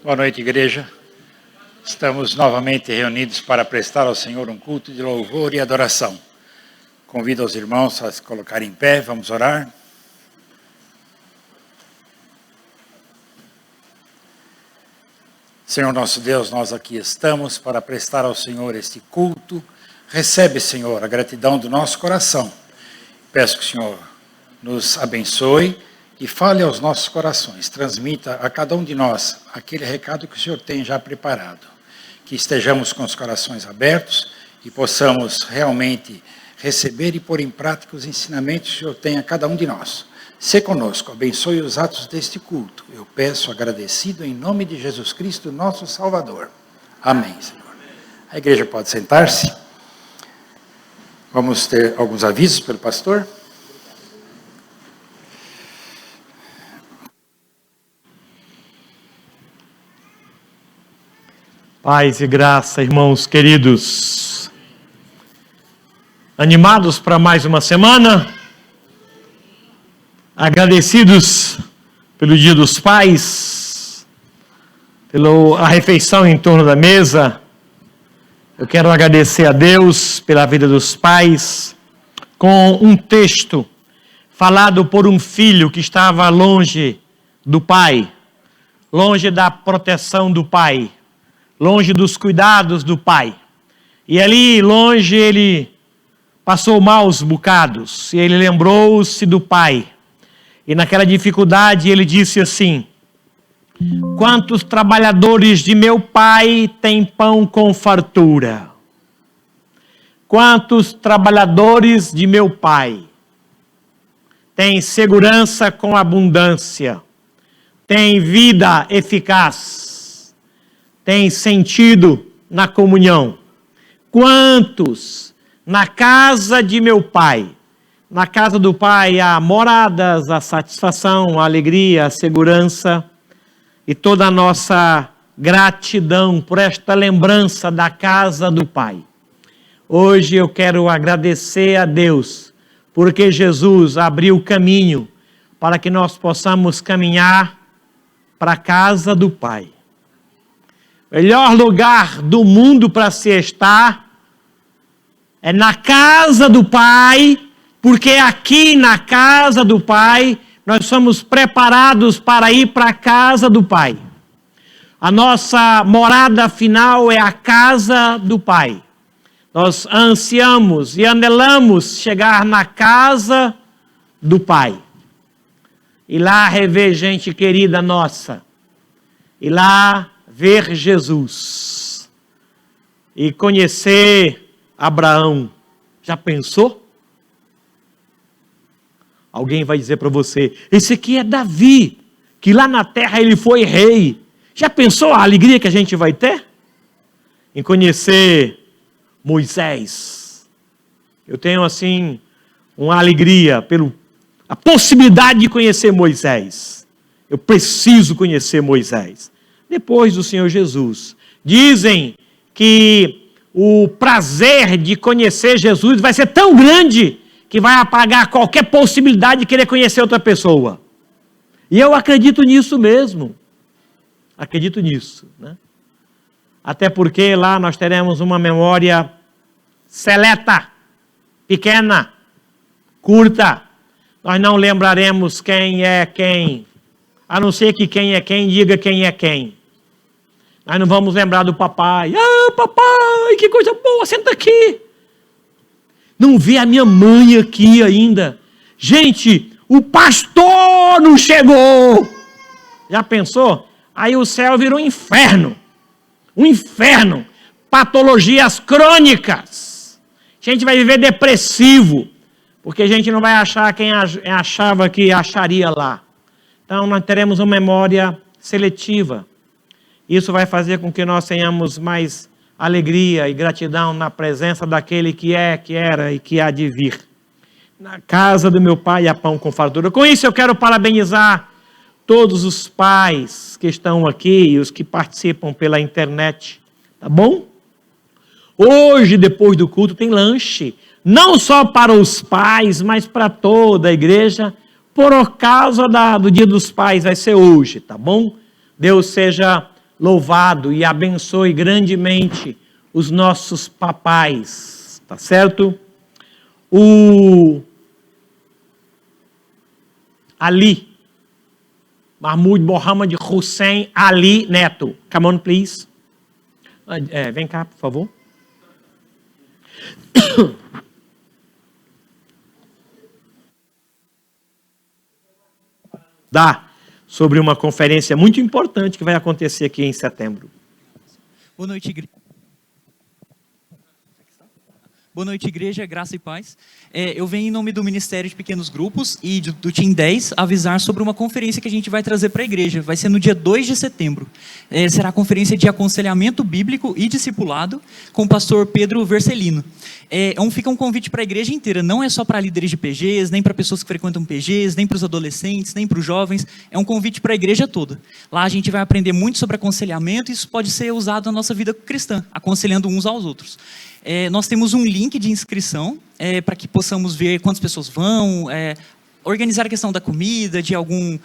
Boa noite, igreja. Estamos novamente reunidos para prestar ao Senhor um culto de louvor e adoração. Convido os irmãos a se colocarem em pé, vamos orar. Senhor nosso Deus, nós aqui estamos para prestar ao Senhor este culto. Recebe, Senhor, a gratidão do nosso coração. Peço que o Senhor nos abençoe e fale aos nossos corações, transmita a cada um de nós aquele recado que o Senhor tem já preparado. Que estejamos com os corações abertos e possamos realmente receber e pôr em prática os ensinamentos que o Senhor tem a cada um de nós. Se conosco, abençoe os atos deste culto. Eu peço agradecido em nome de Jesus Cristo, nosso Salvador. Amém, Senhor. A igreja pode sentar-se. Vamos ter alguns avisos pelo pastor. Paz e graça, irmãos queridos. Animados para mais uma semana? Agradecidos pelo Dia dos Pais, pela refeição em torno da mesa. Eu quero agradecer a Deus pela vida dos pais, com um texto falado por um filho que estava longe do pai, longe da proteção do pai, longe dos cuidados do pai. E ali, longe, ele passou maus bocados, e ele lembrou-se do pai. E naquela dificuldade ele disse assim: quantos trabalhadores de meu pai têm pão com fartura? Quantos trabalhadores de meu pai têm segurança com abundância? Têm vida eficaz? Têm sentido na comunhão? Quantos na casa de meu pai? Na casa do Pai há moradas, a satisfação, a alegria, a segurança e toda a nossa gratidão por esta lembrança da casa do Pai. Hoje eu quero agradecer a Deus porque Jesus abriu o caminho para que nós possamos caminhar para a casa do Pai. O melhor lugar do mundo para se estar é na casa do Pai, porque aqui na casa do Pai, nós somos preparados para ir para a casa do Pai. A nossa morada final é a casa do Pai. Nós ansiamos e anelamos chegar na casa do Pai. ir lá rever gente querida nossa, ir lá ver Jesus e conhecer Abraão. Já pensou? Alguém vai dizer para você, esse aqui é Davi, que lá na terra ele foi rei. Já pensou a alegria que a gente vai ter em conhecer Moisés? Eu tenho assim uma alegria pela possibilidade de conhecer Moisés. Eu preciso conhecer Moisés. Depois do Senhor Jesus. Dizem que o prazer de conhecer Jesus vai ser tão grande que vai apagar qualquer possibilidade de querer conhecer outra pessoa. E eu acredito nisso mesmo. Acredito nisso, né? Até porque lá nós teremos uma memória seleta, pequena, curta. Nós não lembraremos quem é quem, a não ser que quem é quem diga quem é quem. Nós não vamos lembrar do papai. Ah, papai, que coisa boa, senta aqui. Não vê a minha mãe aqui ainda. Gente, o pastor não chegou. Já pensou? Aí o céu virou um inferno. Um inferno. Patologias crônicas. A gente vai viver depressivo. Porque a gente não vai achar quem achava que acharia lá. Então nós teremos uma memória seletiva. Isso vai fazer com que nós tenhamos mais alegria e gratidão na presença daquele que é, que era e que há de vir. Na casa do meu pai há pão com fartura. Com isso eu quero parabenizar todos os pais que estão aqui e os que participam pela internet. Tá bom? Hoje, depois do culto, tem lanche. Não só para os pais, mas para toda a igreja. Por causa do Dia dos Pais, vai ser hoje, tá bom? Deus seja louvado e abençoe grandemente os nossos papais, tá certo? O Ali, Mahmoud Mohamed Hussein Ali Neto. Come on, please. Vem cá, por favor. Sobre uma conferência muito importante que vai acontecer aqui em setembro. Boa noite, igreja. Boa noite, igreja, graça e paz. Eu venho em nome do Ministério de Pequenos Grupos e do Team 10 avisar sobre uma conferência que a gente vai trazer para a igreja. Vai ser no dia 2 de setembro. Será a conferência de aconselhamento bíblico e discipulado com o pastor Pedro Vercelino. Fica um convite para a igreja inteira. Não é só para líderes de PGs, nem para pessoas que frequentam PGs, nem para os adolescentes, nem para os jovens. É um convite para a igreja toda. Lá a gente vai aprender muito sobre aconselhamento e isso pode ser usado na nossa vida cristã, aconselhando uns aos outros. Nós temos um link de inscrição para que possamos ver quantas pessoas vão, organizar a questão da comida, de algum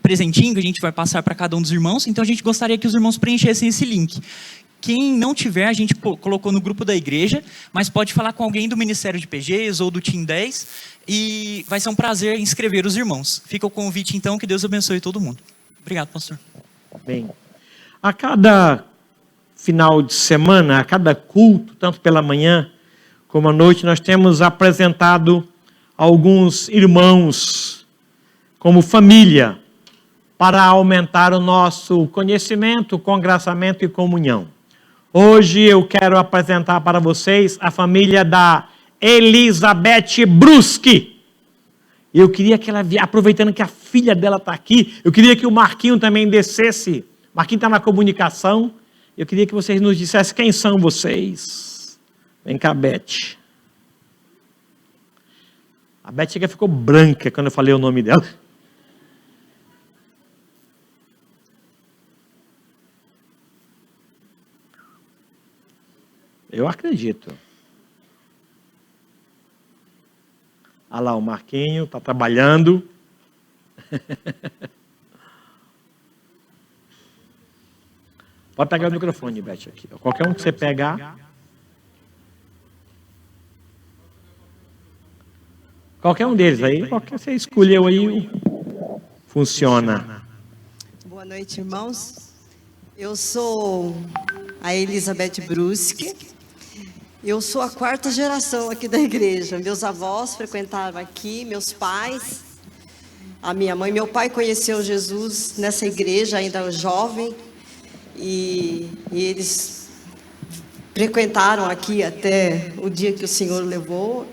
presentinho que a gente vai passar para cada um dos irmãos. Então a gente gostaria que os irmãos preenchessem esse link. Quem não tiver, a gente colocou no grupo da igreja, mas pode falar com alguém do Ministério de PGs ou do Team 10 e vai ser um prazer inscrever os irmãos. Fica o convite então, que Deus abençoe todo mundo. Obrigado, pastor. Bem, a cada final de semana, a cada culto, tanto pela manhã como à noite, nós temos apresentado alguns irmãos como família para aumentar o nosso conhecimento, congraçamento e comunhão. Hoje eu quero apresentar para vocês a família da Elizabeth Bruschi. Eu queria que ela, aproveitando que a filha dela está aqui, eu queria que o Marquinho também descesse. O Marquinho está na comunicação. Eu queria que vocês nos dissessem quem são vocês. Vem cá, Beth. A Beth ficou branca quando eu falei o nome dela. Eu acredito. Olha lá o Marquinho, está trabalhando. Pode pegar o microfone, Beth, aqui. Qualquer um que você pegar. Qualquer um deles aí, qualquer você escolheu aí, funciona. Boa noite, irmãos. Eu sou a Elizabeth Bruschi. Eu sou a 4ª geração aqui da igreja. Meus avós frequentaram aqui, meus pais. a minha mãe. Meu pai conheceu Jesus nessa igreja, ainda jovem, e eles frequentaram aqui até o dia que o Senhor levou.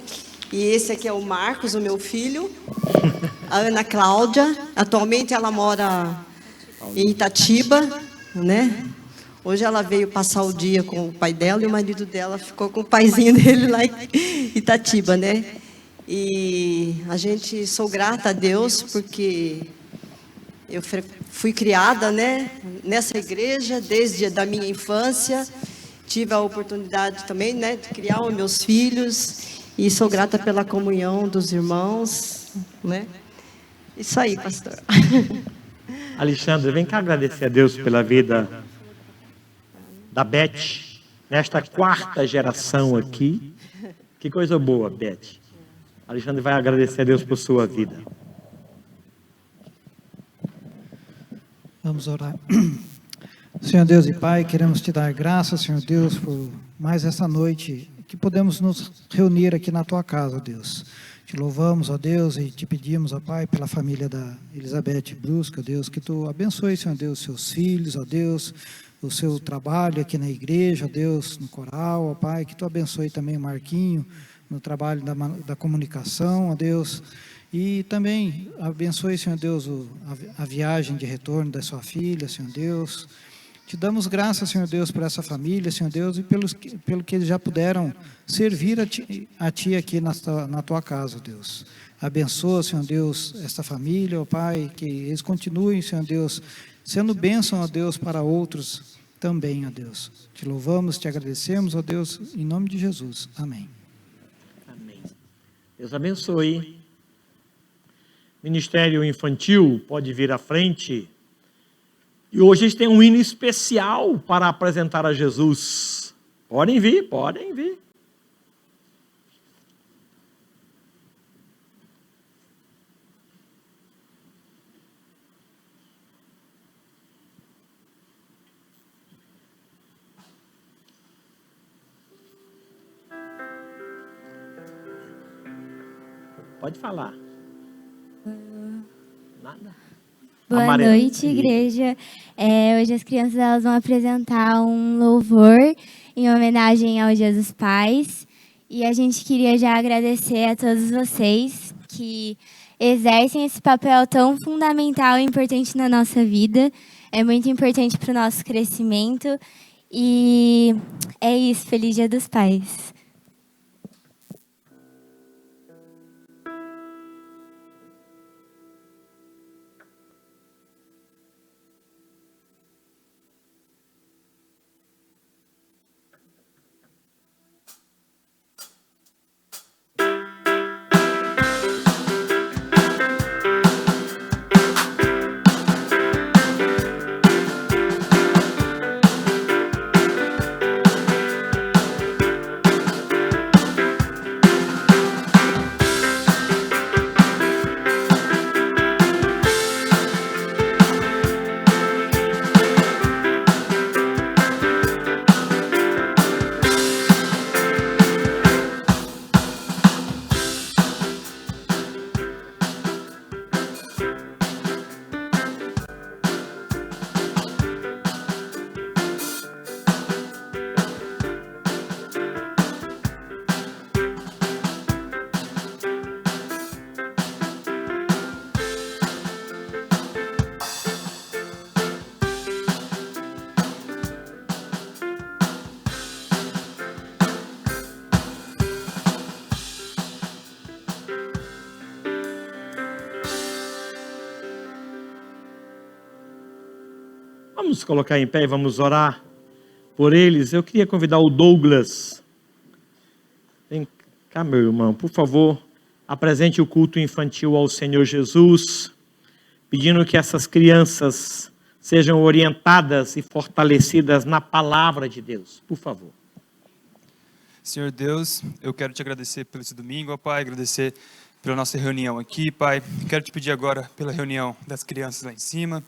E esse aqui é o Marcos, o meu filho, a Ana Cláudia. Atualmente ela mora em Itatiba, né? Hoje ela veio passar o dia com o pai dela e o marido dela ficou com o paizinho dele lá em Itatiba, né? E sou grata a Deus porque eu fui criada, né, nessa igreja desde a minha infância. Tive a oportunidade também, né, de criar os meus filhos e sou grata pela comunhão dos irmãos, né? Isso aí, pastor. Alexandre, vem cá agradecer a Deus pela vida da Beth, nesta 4ª geração aqui. Que coisa boa, Beth. Alexandre vai agradecer a Deus por sua vida. Vamos orar. Senhor Deus e Pai, queremos te dar graças, Senhor Deus, por mais essa noite que podemos nos reunir aqui na tua casa, Deus. Te louvamos, ó Deus, e te pedimos, ó Pai, pela família da Elizabeth Brusque, ó Deus, que tu abençoe, Senhor Deus, seus filhos, ó Deus, o seu trabalho aqui na igreja, ó Deus, no coral, ó Pai, que tu abençoe também o Marquinho, no trabalho da comunicação, ó Deus, e também abençoe, Senhor Deus, a viagem de retorno da sua filha, Senhor Deus. Te damos graças, Senhor Deus, por essa família, Senhor Deus, e pelo que eles já puderam servir a Ti aqui na Tua casa, ó Deus. Abençoa, Senhor Deus, esta família, ó Pai, que eles continuem, Senhor Deus, sendo bênção, ó Deus, para outros também, ó Deus. Te louvamos, te agradecemos, ó Deus, em nome de Jesus. Amém. Amém. Deus abençoe. Ministério Infantil pode vir à frente. E hoje eles têm um hino especial para apresentar a Jesus. Podem vir, podem vir. Pode falar. Nada. Boa noite, igreja. Hoje as crianças elas vão apresentar um louvor em homenagem ao Dia dos Pais. E a gente queria já agradecer a todos vocês que exercem esse papel tão fundamental e importante na nossa vida. É muito importante para o nosso crescimento. E é isso. Feliz Dia dos Pais. Vamos colocar em pé e vamos orar por eles. Eu queria convidar o Douglas. Vem cá, meu irmão, por favor, apresente o culto infantil ao Senhor Jesus, pedindo que essas crianças sejam orientadas e fortalecidas na palavra de Deus. Por favor. Senhor Deus, eu quero te agradecer por esse domingo, ó Pai, agradecer pela nossa reunião aqui, Pai. Quero te pedir agora pela reunião das crianças lá em cima,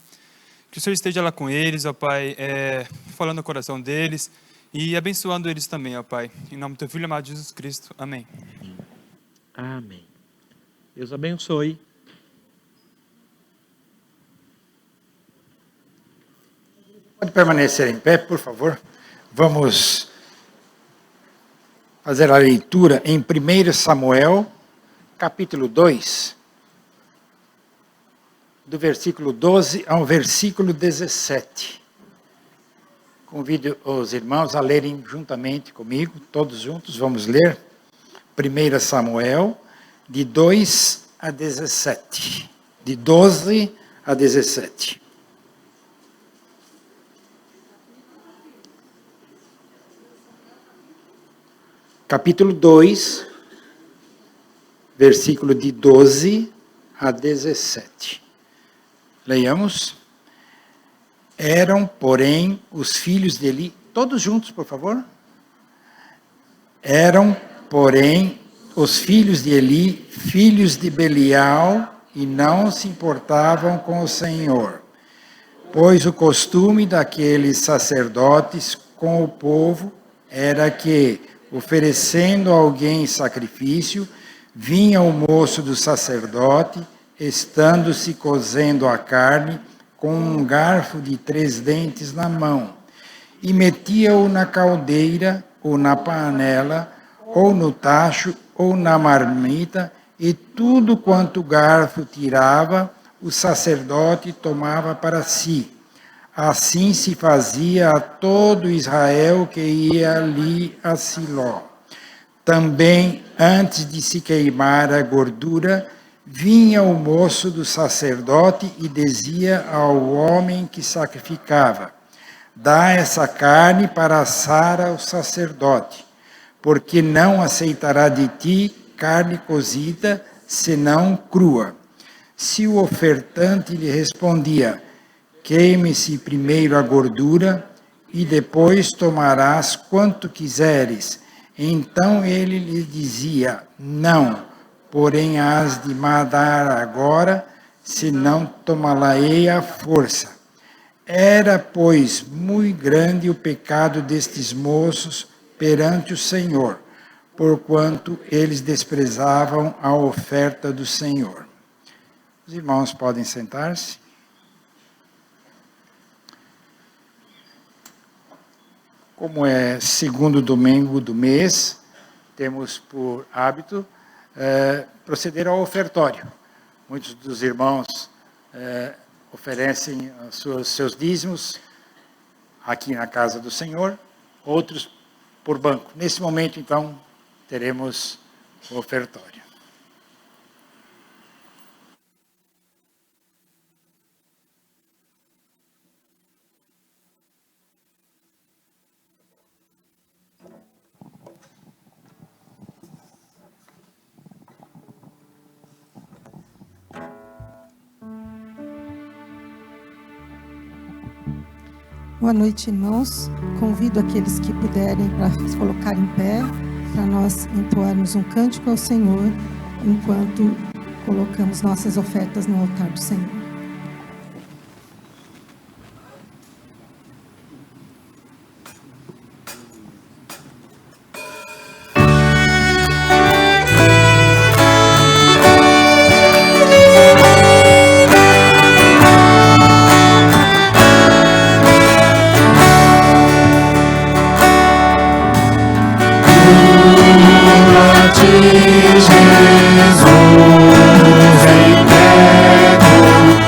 que o Senhor esteja lá com eles, ó Pai, falando no coração deles e abençoando eles também, ó Pai. Em nome do teu Filho amado Jesus Cristo. Amém. Amém. Deus abençoe. Pode permanecer em pé, por favor. Vamos fazer a leitura em 1 Samuel, capítulo 2, do versículo 12 ao versículo 17. Convido os irmãos a lerem juntamente comigo, todos juntos, vamos ler 1 Samuel, de 2 a 17. De 12 a 17. Capítulo 2, versículo de 12 a 17. Leiamos. Eram, porém, os filhos de Eli, todos juntos, por favor. Eram, porém, os filhos de Eli, filhos de Belial, e não se importavam com o Senhor, pois o costume daqueles sacerdotes com o povo era que, oferecendo a alguém sacrifício, vinha o moço do sacerdote, estando-se cozendo a carne, com um garfo de 3 dentes na mão, e metia-o na caldeira, ou na panela, ou no tacho, ou na marmita, e tudo quanto o garfo tirava, o sacerdote tomava para si. Assim se fazia a todo Israel que ia ali a Siló. Também, antes de se queimar a gordura, vinha o moço do sacerdote e dizia ao homem que sacrificava: dá essa carne para assar ao sacerdote, porque não aceitará de ti carne cozida, senão crua. Se o ofertante lhe respondia: queime-se primeiro a gordura, e depois tomarás quanto quiseres, então ele lhe dizia: não, porém hás de mandar agora, senão tomá-la-ei à força. Era, pois, muito grande o pecado destes moços perante o Senhor, porquanto eles desprezavam a oferta do Senhor. Os irmãos podem sentar-se. Como é segundo domingo do mês, temos por hábito proceder ao ofertório. Muitos dos irmãos oferecem seus dízimos aqui na casa do Senhor, outros por banco. Nesse momento, então, teremos o ofertório. Boa noite, irmãos. Convido aqueles que puderem para se colocar em pé, para nós entoarmos um cântico ao Senhor, enquanto colocamos nossas ofertas no altar do Senhor. Jesus, entrego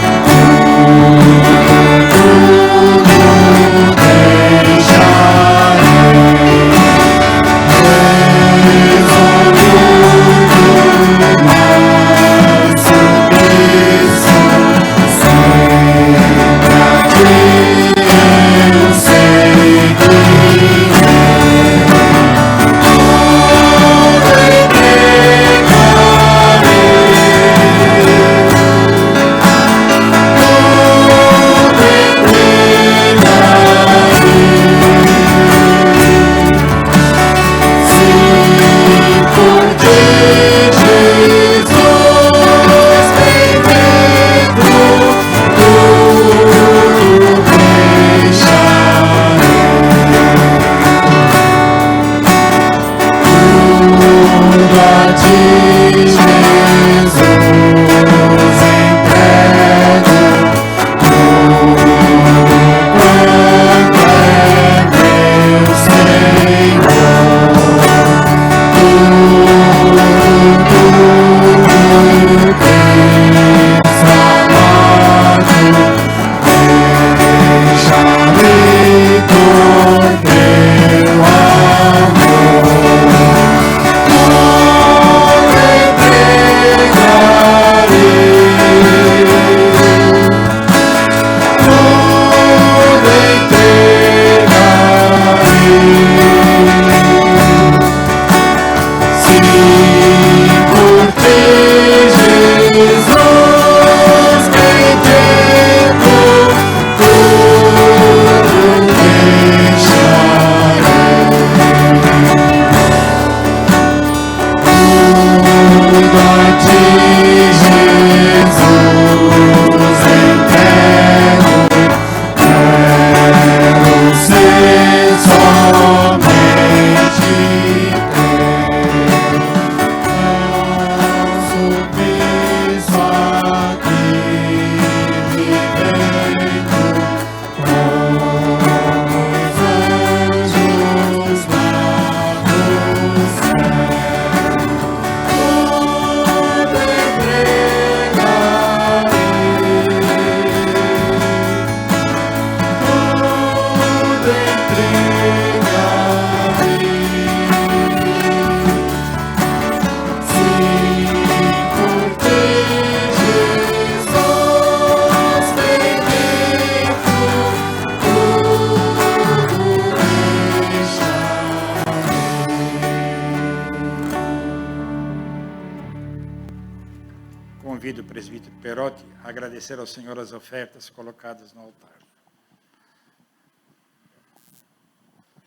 Perotti agradecer ao Senhor as ofertas colocadas no altar.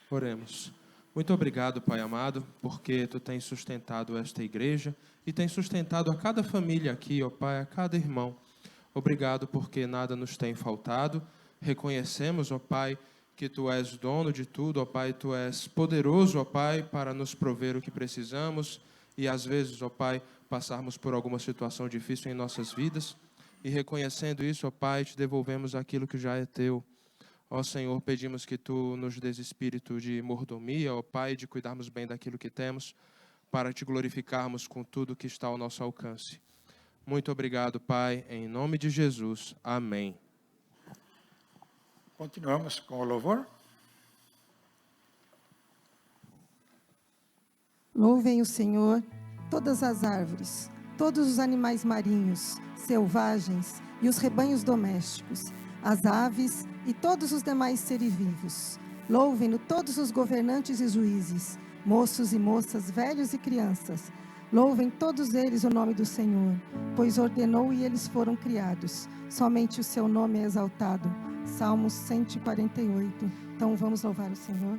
Oremos. Muito obrigado, Pai amado, porque Tu tens sustentado esta igreja e tens sustentado a cada família aqui, ó Pai, a cada irmão. Obrigado porque nada nos tem faltado. Reconhecemos, ó Pai, que Tu és dono de tudo, ó Pai, Tu és poderoso, ó Pai, para nos prover o que precisamos e às vezes, ó Pai, passarmos por alguma situação difícil em nossas vidas. E reconhecendo isso, ó Pai, Te devolvemos aquilo que já é Teu. Ó Senhor, pedimos que Tu nos dês espírito de mordomia, ó Pai, de cuidarmos bem daquilo que temos, para Te glorificarmos com tudo que está ao nosso alcance. Muito obrigado, Pai, em nome de Jesus. Amém. Continuamos com o louvor. Louvem o Senhor todas as árvores, todos os animais marinhos, selvagens e os rebanhos domésticos, as aves e todos os demais seres vivos. Louvem-no todos os governantes e juízes, moços e moças, velhos e crianças. Louvem todos eles o nome do Senhor, pois ordenou e eles foram criados. Somente o seu nome é exaltado. Salmos 148. Então vamos louvar o Senhor.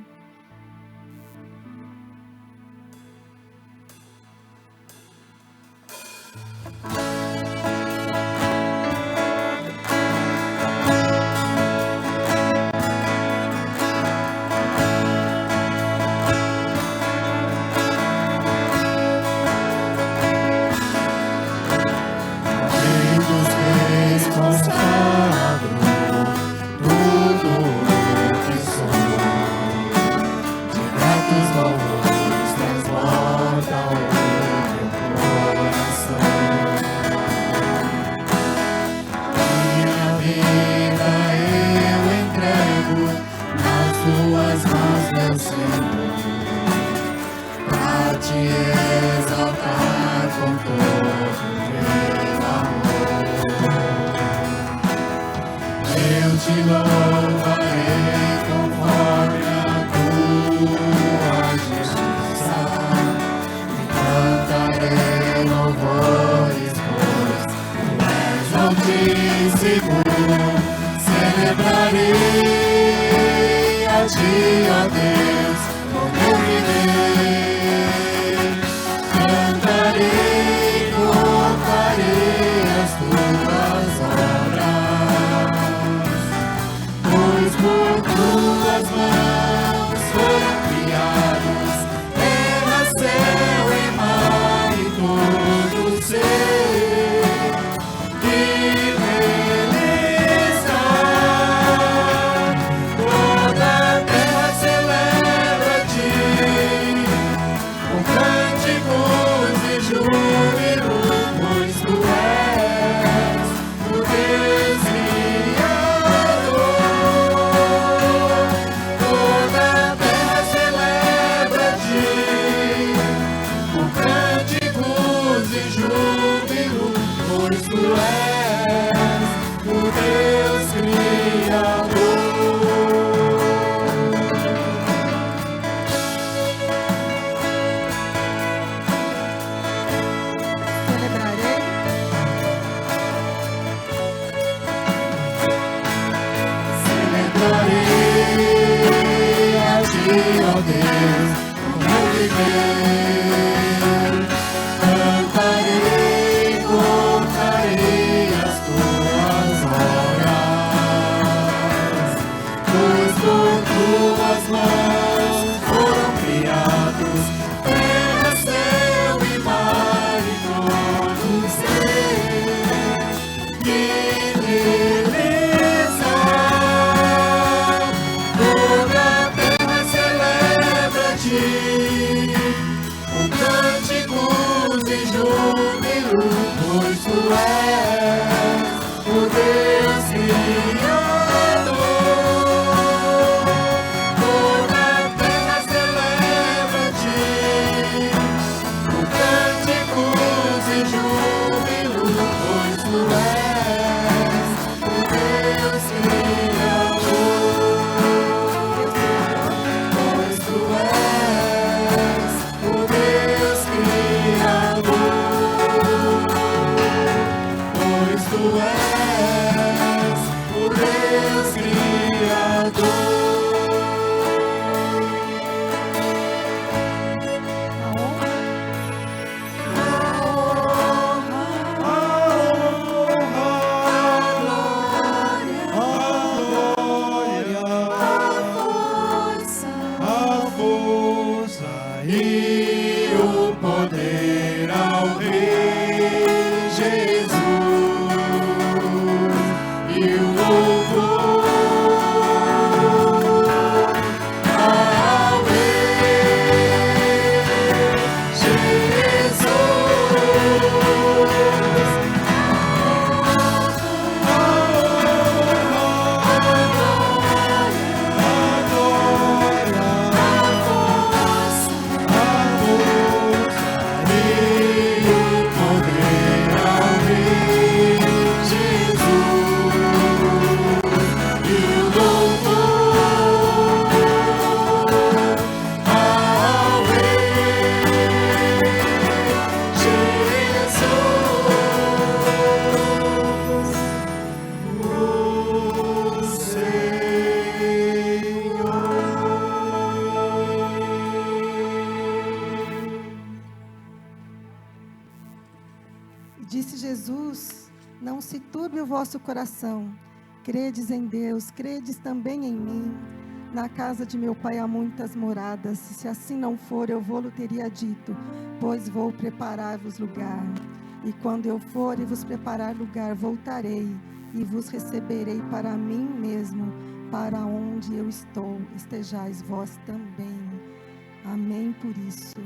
Um Disse Jesus: não se turbe o vosso coração. Credes em Deus, credes também em mim. Na casa de meu Pai há muitas moradas. Se assim não for, eu vou-lo teria dito, pois vou preparar-vos lugar. E quando eu for e vos preparar lugar, voltarei e vos receberei para mim mesmo, para onde eu estou, estejais vós também. Amém por isso.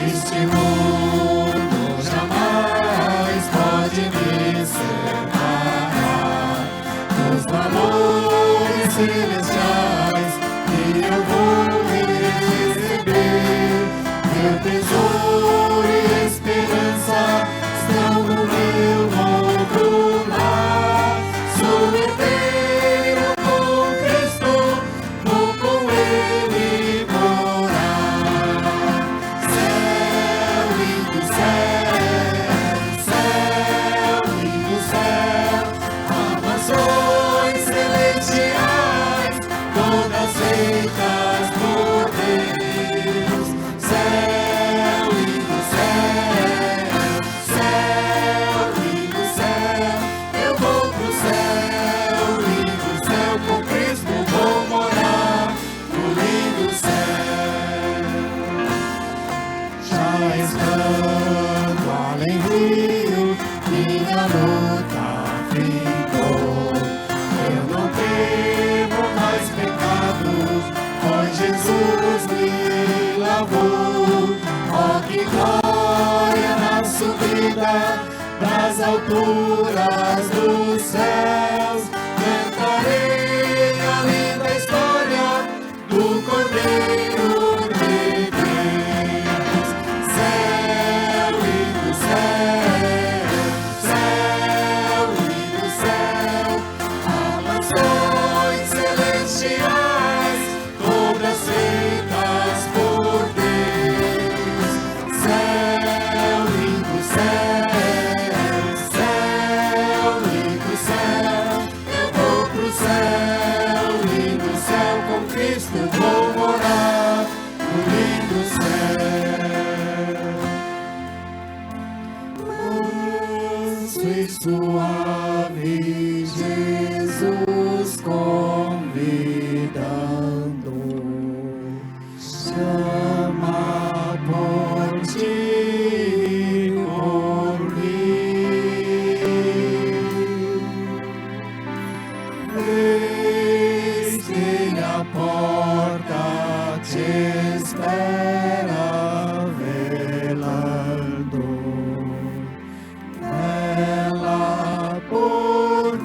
Este mundo jamais pode me separar dos valores celestiais que eu vou receber. Meu tesouro e esperança estão no meu novo lar. Sou herdeiro com Cristo, vou com Ele morar. Céu, lindo céu, amações celestiais, todas feitas por Deus. Céu, lindo céu, eu vou pro céu, lindo céu, com Cristo vou morar no lindo céu. Já estando além rio, minha luta ficou. Eu não temo mais pecados, pois Jesus me lavou. Oh, que glória na subida das alturas dos céus. Cantarei a linda história do Cordeiro de Deus. Céu, lindo céu, amações celestiais, todas feitas por Deus. Céu, lindo céu, eu vou pro céu, lindo céu, com Cristo vou morar no lindo céu. Manso e suave, Jesus convidando, chama por ti, por mim. Eis que a porta te espera, velando. Ela por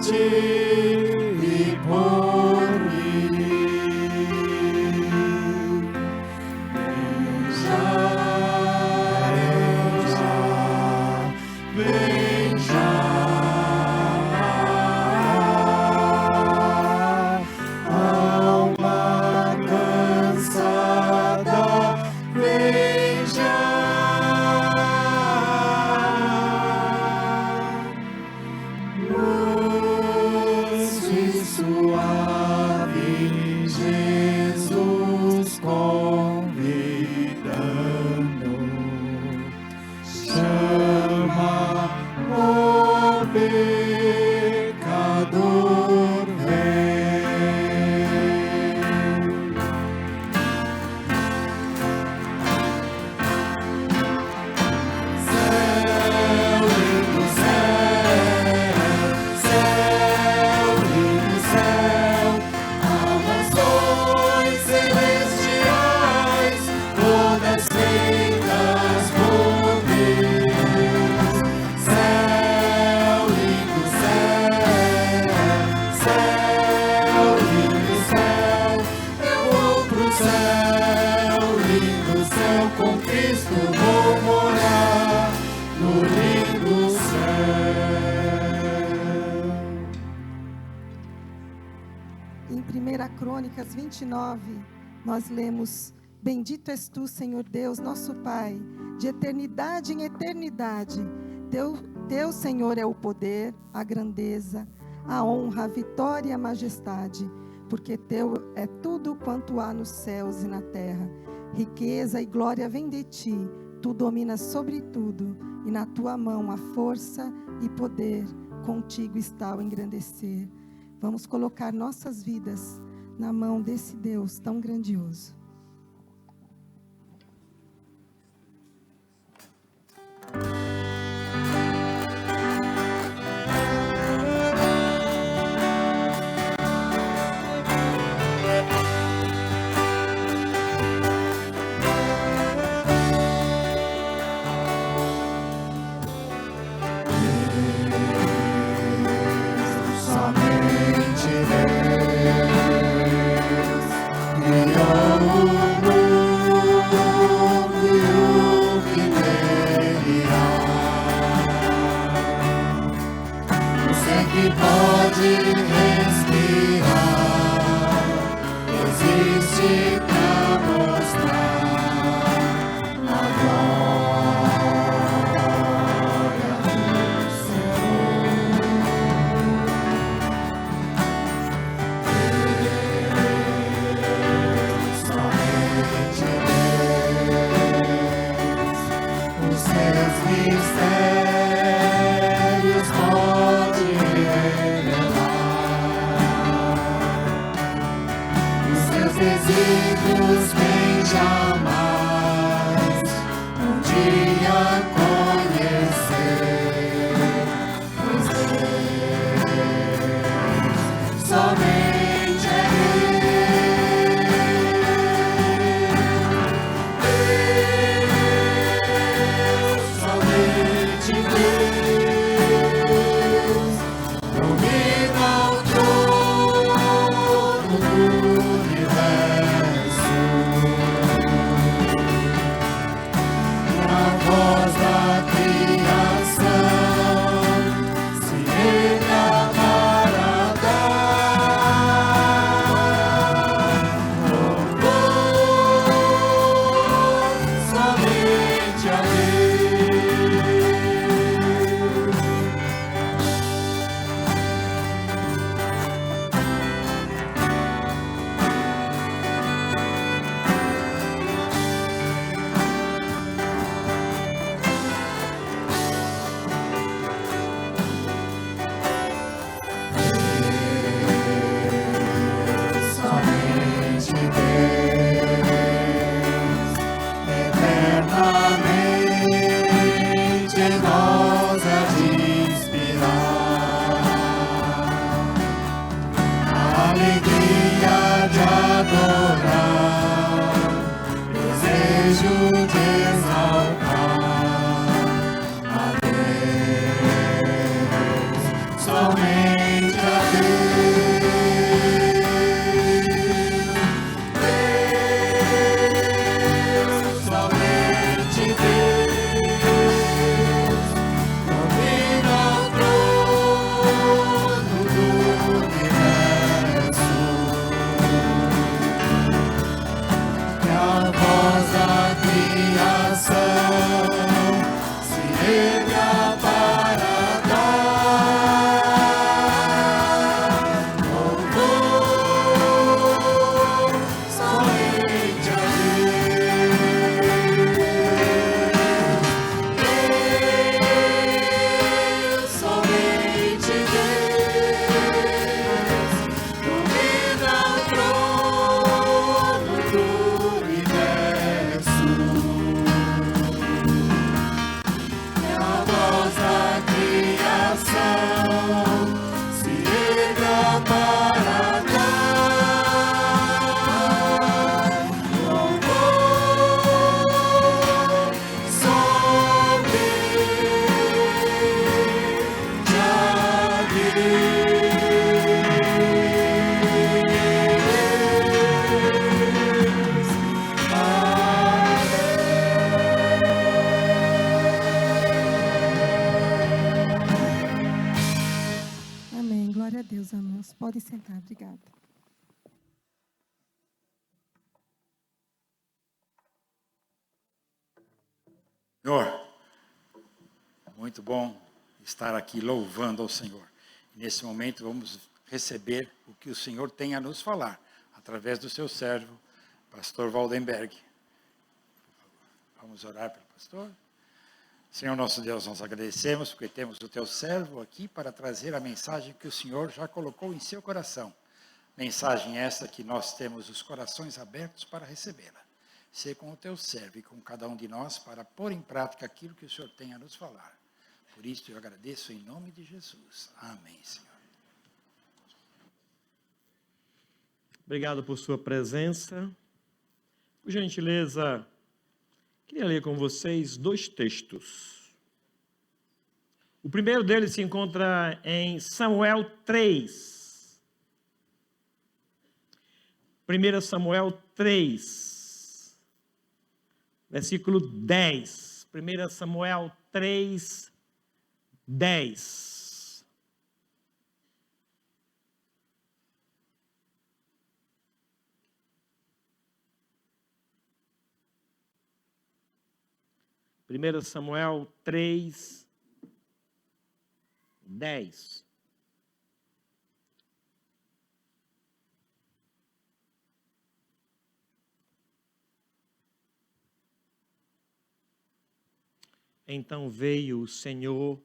Em 1 Crônicas 29, nós lemos: Bendito és tu, Senhor Deus, nosso Pai, de eternidade em eternidade. Teu, Senhor, é o poder, a grandeza, a honra, a vitória e a majestade, porque teu é tudo quanto há nos céus e na terra. Riqueza e glória vem de ti, tu dominas sobre tudo, e na tua mão a força e poder, contigo está o engrandecer. Vamos colocar nossas vidas na mão desse Deus tão grandioso. Desígnios os amamos. Podem sentar, obrigada. Senhor, muito bom estar aqui louvando ao Senhor. Nesse momento vamos receber o que o Senhor tem a nos falar, através do seu servo, pastor Waldenberg. Vamos orar pelo pastor. Senhor nosso Deus, nós agradecemos porque temos o teu servo aqui para trazer a mensagem que o Senhor já colocou em seu coração. Mensagem essa que nós temos os corações abertos para recebê-la. Ser com o teu servo e com cada um de nós para pôr em prática aquilo que o Senhor tem a nos falar. Por isso eu agradeço em nome de Jesus. Amém, Senhor. Obrigado por sua presença. Por gentileza, queria ler com vocês 2 textos. O primeiro deles se encontra em Samuel 3. 1 Samuel 3, versículo 10. 1 Samuel 3, 10. Primeiro Samuel 3, 10. Então veio o Senhor,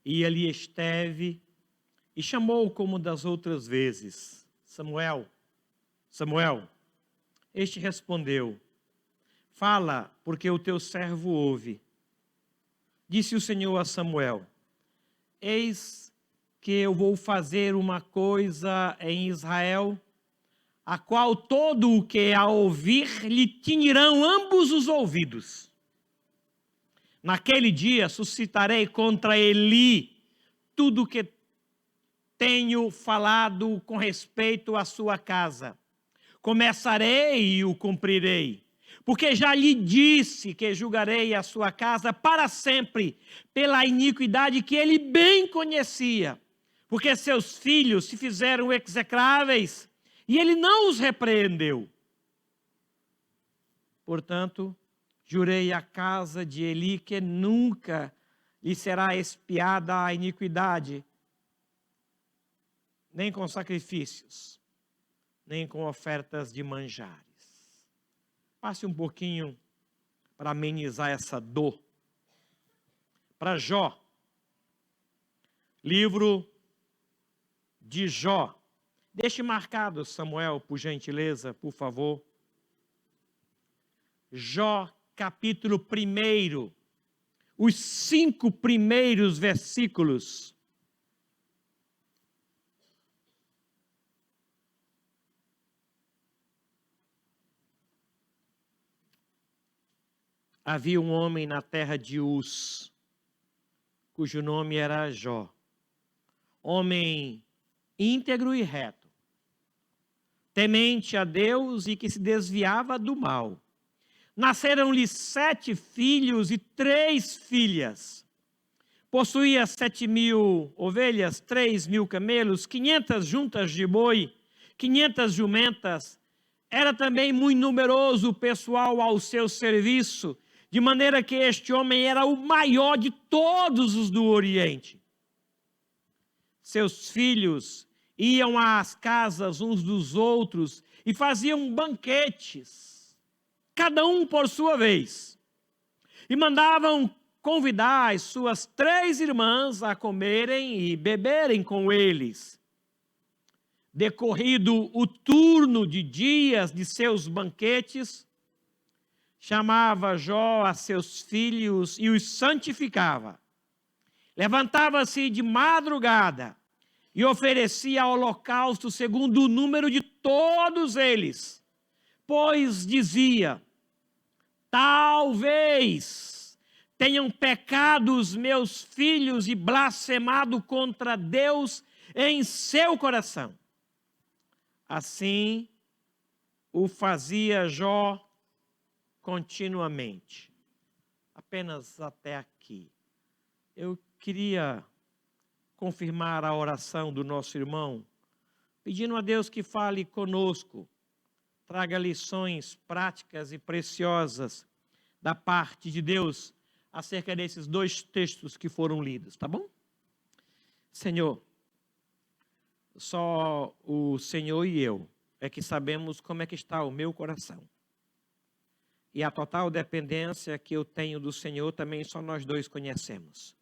e ali esteve, e chamou como das outras vezes: Samuel, Samuel. Este respondeu: fala, porque o teu servo ouve. Disse o Senhor a Samuel: eis que eu vou fazer uma coisa em Israel, a qual todo o que a ouvir lhe tinirão ambos os ouvidos. Naquele dia suscitarei contra Eli tudo o que tenho falado com respeito à sua casa. Começarei e o cumprirei, porque já lhe disse que julgarei a sua casa para sempre pela iniquidade que ele bem conhecia, porque seus filhos se fizeram execráveis e ele não os repreendeu. Portanto, jurei à casa de Eli que nunca lhe será expiada a iniquidade, nem com sacrifícios, nem com ofertas de manjares. Passe um pouquinho para amenizar essa dor. Para Jó, livro de Jó. Deixe marcado, Samuel, por gentileza, por favor. Jó, capítulo 1, os 5 primeiros versículos. Havia um homem na terra de Uz, cujo nome era Jó, homem íntegro e reto, temente a Deus e que se desviava do mal. Nasceram-lhe 7 filhos e 3 filhas. Possuía 7.000 ovelhas, 3.000 camelos, 500 juntas de boi, 500 jumentas. Era também muito numeroso o pessoal ao seu serviço, de maneira que este homem era o maior de todos os do Oriente. Seus filhos iam às casas uns dos outros e faziam banquetes, cada um por sua vez, e mandavam convidar as suas 3 irmãs a comerem e beberem com eles. Decorrido o turno de dias de seus banquetes, chamava Jó a seus filhos e os santificava. Levantava-se de madrugada e oferecia holocausto segundo o número de todos eles, pois dizia: talvez tenham pecado os meus filhos e blasfemado contra Deus em seu coração. Assim o fazia Jó continuamente. Apenas até aqui. Eu queria confirmar a oração do nosso irmão, pedindo a Deus que fale conosco, traga lições práticas e preciosas da parte de Deus acerca desses 2 textos que foram lidos, tá bom? Senhor, só o Senhor e eu é que sabemos como é que está o meu coração. E a total dependência que eu tenho do Senhor também só nós 2 conhecemos.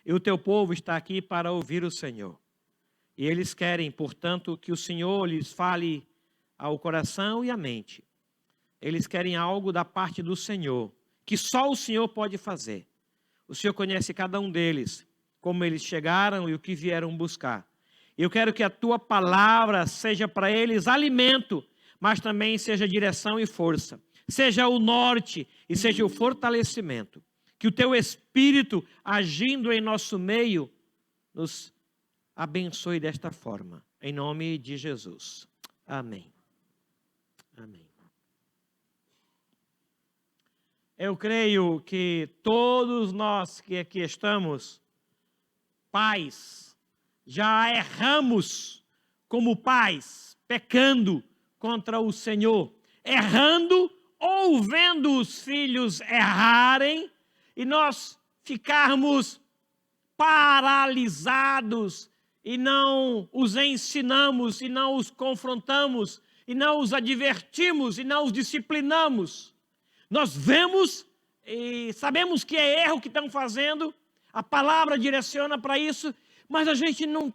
E o teu povo está aqui para ouvir o Senhor. E eles querem, portanto, que o Senhor lhes fale ao coração e à mente. Eles querem algo da parte do Senhor, que só o Senhor pode fazer. O Senhor conhece cada um deles, como eles chegaram e o que vieram buscar. Eu quero que a tua palavra seja para eles alimento, mas também seja direção e força. Seja o norte e seja o fortalecimento. Que o teu Espírito, agindo em nosso meio, nos abençoe desta forma. Em nome de Jesus. Amém. Amém. Eu creio que todos nós que aqui estamos, pais, já erramos como pais, pecando contra o Senhor, errando ou vendo os filhos errarem, e nós ficarmos paralisados e não os ensinamos, e não os confrontamos, e não os advertimos, e não os disciplinamos. Nós vemos e sabemos que é erro que estão fazendo, a palavra direciona para isso, mas a gente não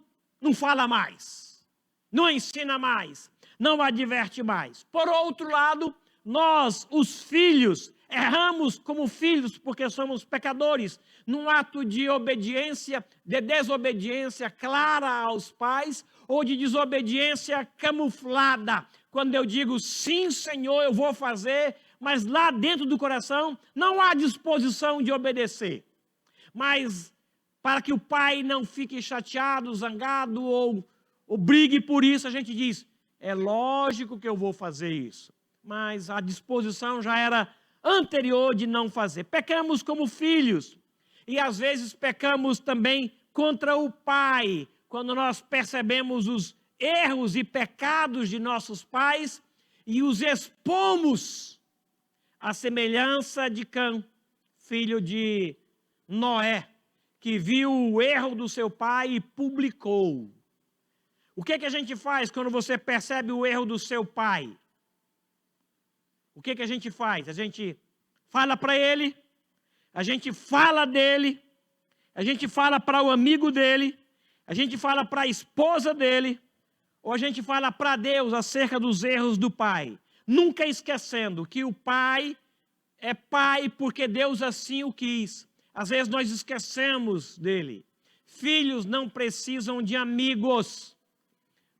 fala mais, não ensina mais, não adverte mais. Por outro lado, nós, os filhos, erramos como filhos porque somos pecadores, num ato de obediência, de desobediência clara aos pais ou de desobediência camuflada. Quando eu digo sim, Senhor, eu vou fazer, mas lá dentro do coração não há disposição de obedecer. Mas para que o pai não fique chateado, zangado ou brigue por isso, a gente diz, é lógico que eu vou fazer isso. Mas a disposição já era anterior de não fazer. Pecamos como filhos e às vezes pecamos também contra o pai, quando nós percebemos os erros e pecados de nossos pais e os expomos à semelhança de Cã, filho de Noé, que viu o erro do seu pai e publicou. O que a gente faz quando você percebe o erro do seu pai? O que a gente faz? A gente fala para ele, a gente fala dele, a gente fala para o amigo dele, a gente fala para a esposa dele, ou a gente fala para Deus acerca dos erros do pai. Nunca esquecendo que o pai é pai porque Deus assim o quis. Às vezes nós esquecemos dele. Filhos não precisam de amigos,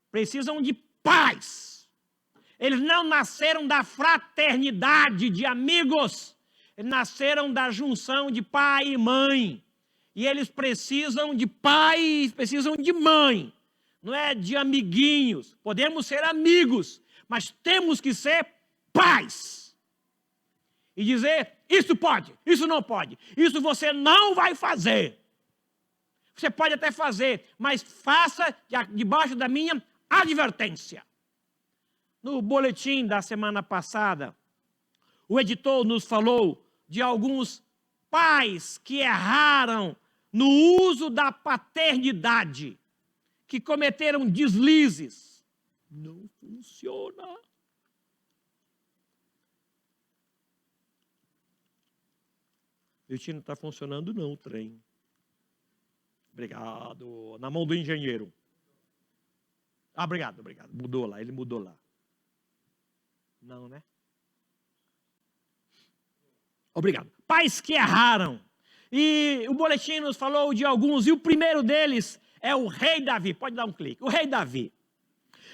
precisam de pais. Eles não nasceram da fraternidade de amigos, eles nasceram da junção de pai e mãe. E eles precisam de pai, precisam de mãe, não é de amiguinhos. Podemos ser amigos, mas temos que ser pais. E dizer, isso pode, isso não pode, isso você não vai fazer. Você pode até fazer, mas faça debaixo da minha advertência. No boletim da semana passada, o editor nos falou de alguns pais que erraram no uso da paternidade, que cometeram deslizes. Não funciona. Vitinho, não está funcionando não o trem. Obrigado. Na mão do engenheiro. Ah, obrigado. Mudou lá, ele mudou lá. Não, né? Obrigado. Pais que erraram. E o boletim nos falou de alguns, e o primeiro deles é o rei Davi. Pode dar um clique. O rei Davi.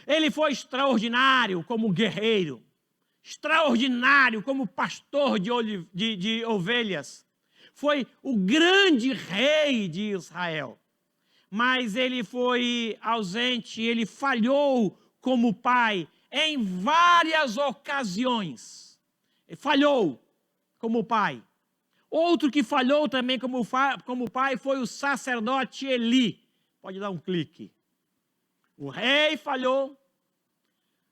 Ele foi extraordinário como guerreiro, extraordinário como pastor de ovelhas. Foi o grande rei de Israel. Mas ele foi ausente, ele falhou como pai em várias ocasiões. Ele falhou como pai. Outro que falhou também como pai foi o sacerdote Eli, Pode dar um clique. O rei falhou,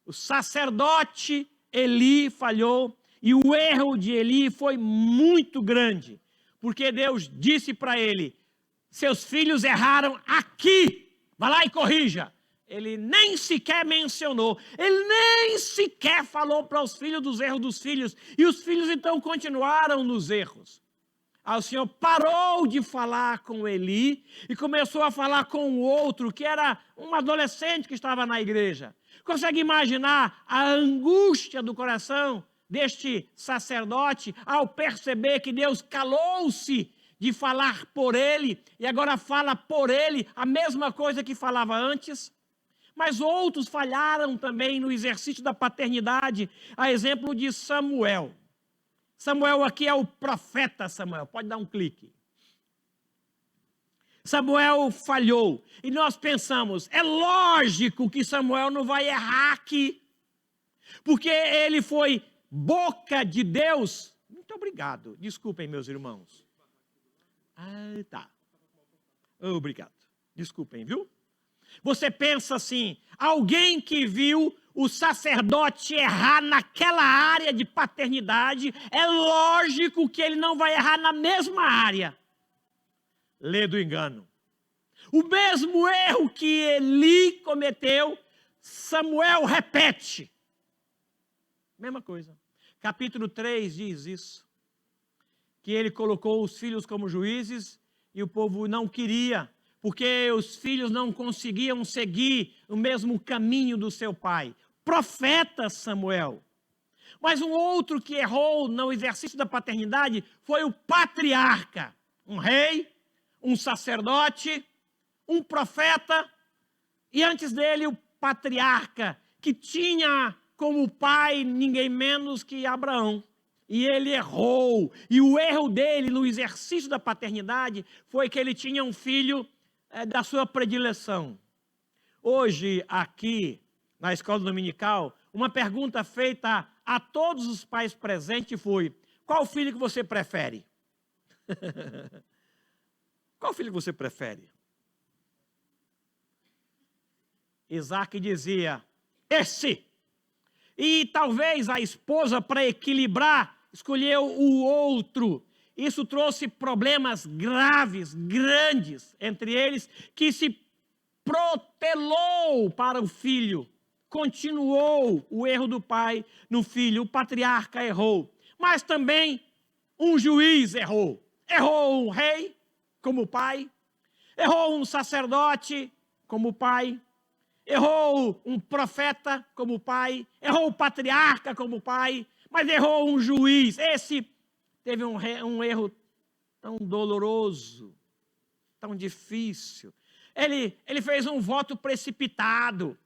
o sacerdote Eli falhou, e o erro de Eli foi muito grande, porque Deus disse para ele: seus filhos erraram aqui, vá lá e corrija. Ele nem sequer mencionou, ele nem sequer falou para os filhos dos erros dos filhos, e os filhos então continuaram nos erros. Aí o Senhor parou de falar com Eli e começou a falar com o outro, que era um adolescente que estava na igreja. Consegue imaginar a angústia do coração deste sacerdote ao perceber que Deus calou-se de falar por ele e agora fala por ele a mesma coisa que falava antes? Mas outros falharam também no exercício da paternidade, a exemplo de Samuel. Samuel aqui é o profeta Samuel, pode dar um clique. Samuel falhou, e nós pensamos, é lógico que Samuel não vai errar aqui, porque ele foi boca de Deus. Muito obrigado, desculpem meus irmãos. Ah, tá. Obrigado, desculpem, viu? Você pensa assim, alguém que viu o sacerdote errar naquela área de paternidade, é lógico que ele não vai errar na mesma área. Lê do engano. O mesmo erro que Eli cometeu, Samuel repete. Mesma coisa. Capítulo 3 diz isso. Que ele colocou os filhos como juízes e o povo não queria, porque os filhos não conseguiam seguir o mesmo caminho do seu pai. Profeta Samuel. Mas um outro que errou no exercício da paternidade foi o patriarca. Um rei, um sacerdote, um profeta, e antes dele o patriarca, que tinha como pai ninguém menos que Abraão. E ele errou. E o erro dele no exercício da paternidade foi que ele tinha um filho da sua predileção. Hoje, aqui, na escola dominical, uma pergunta feita a todos os pais presentes foi: qual filho que você prefere? Qual filho que você prefere? Isaac dizia, esse. E talvez a esposa, para equilibrar, escolheu o outro. Isso trouxe problemas graves, grandes, entre eles, que se protelou para o filho. Continuou o erro do pai no filho. O patriarca errou. Mas também um juiz errou. Errou um rei como pai. Errou um sacerdote como pai. Errou um profeta como pai. Errou o patriarca como pai. Mas errou um juiz. Esse teve um erro tão doloroso, tão difícil. Ele fez um voto precipitado.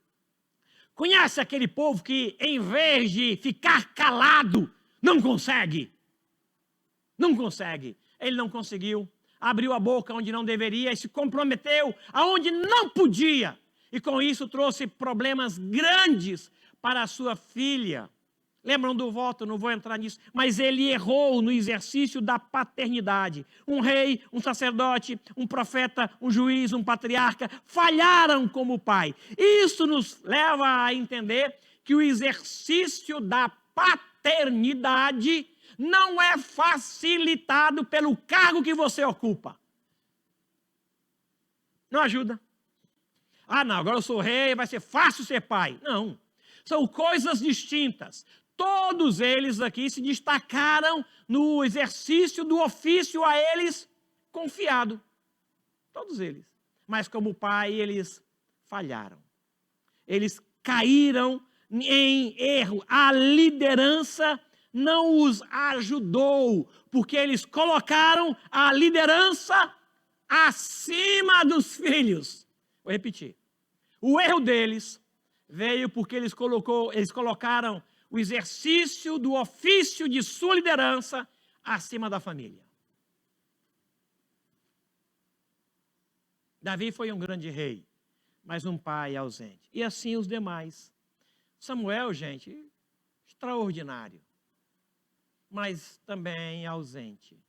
Conhece aquele povo que, em vez de ficar calado, não consegue? Não consegue. Ele não conseguiu. Abriu a boca onde não deveria e se comprometeu aonde não podia. E com isso trouxe problemas grandes para a sua filha. Lembram do voto? Não vou entrar nisso. Mas ele errou no exercício da paternidade. Um rei, um sacerdote, um profeta, um juiz, um patriarca falharam como pai. Isso nos leva a entender que o exercício da paternidade não é facilitado pelo cargo que você ocupa. Não ajuda. Ah, não, agora eu sou rei, vai ser fácil ser pai. Não. São coisas distintas. Todos eles aqui se destacaram no exercício do ofício a eles confiado. Todos eles. Mas como pai, eles falharam. Eles caíram em erro. A liderança não os ajudou, porque eles colocaram a liderança acima dos filhos. Vou repetir. O erro deles veio porque eles colocaram o exercício do ofício de sua liderança acima da família. Davi foi um grande rei, mas um pai ausente. E assim os demais. Samuel, gente, extraordinário, mas também ausente.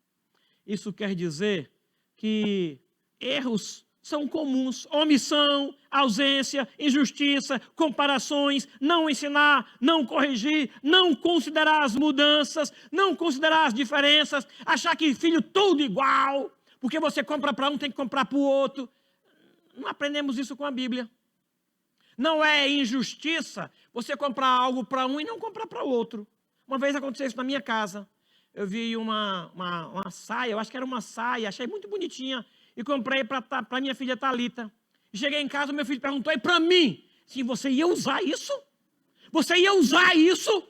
Isso quer dizer que erros são comuns: omissão, ausência, injustiça, comparações, não ensinar, não corrigir, não considerar as mudanças, não considerar as diferenças, achar que filho tudo igual, porque você compra para um, tem que comprar para o outro. Não aprendemos isso com a Bíblia. Não é injustiça você comprar algo para um e não comprar para o outro. Uma vez aconteceu isso na minha casa. Eu vi uma saia, eu acho que era uma saia, achei muito bonitinha, e comprei para minha filha Thalita. Cheguei em casa, meu filho perguntou: e para mim? Sim, você ia usar isso? Você ia usar isso?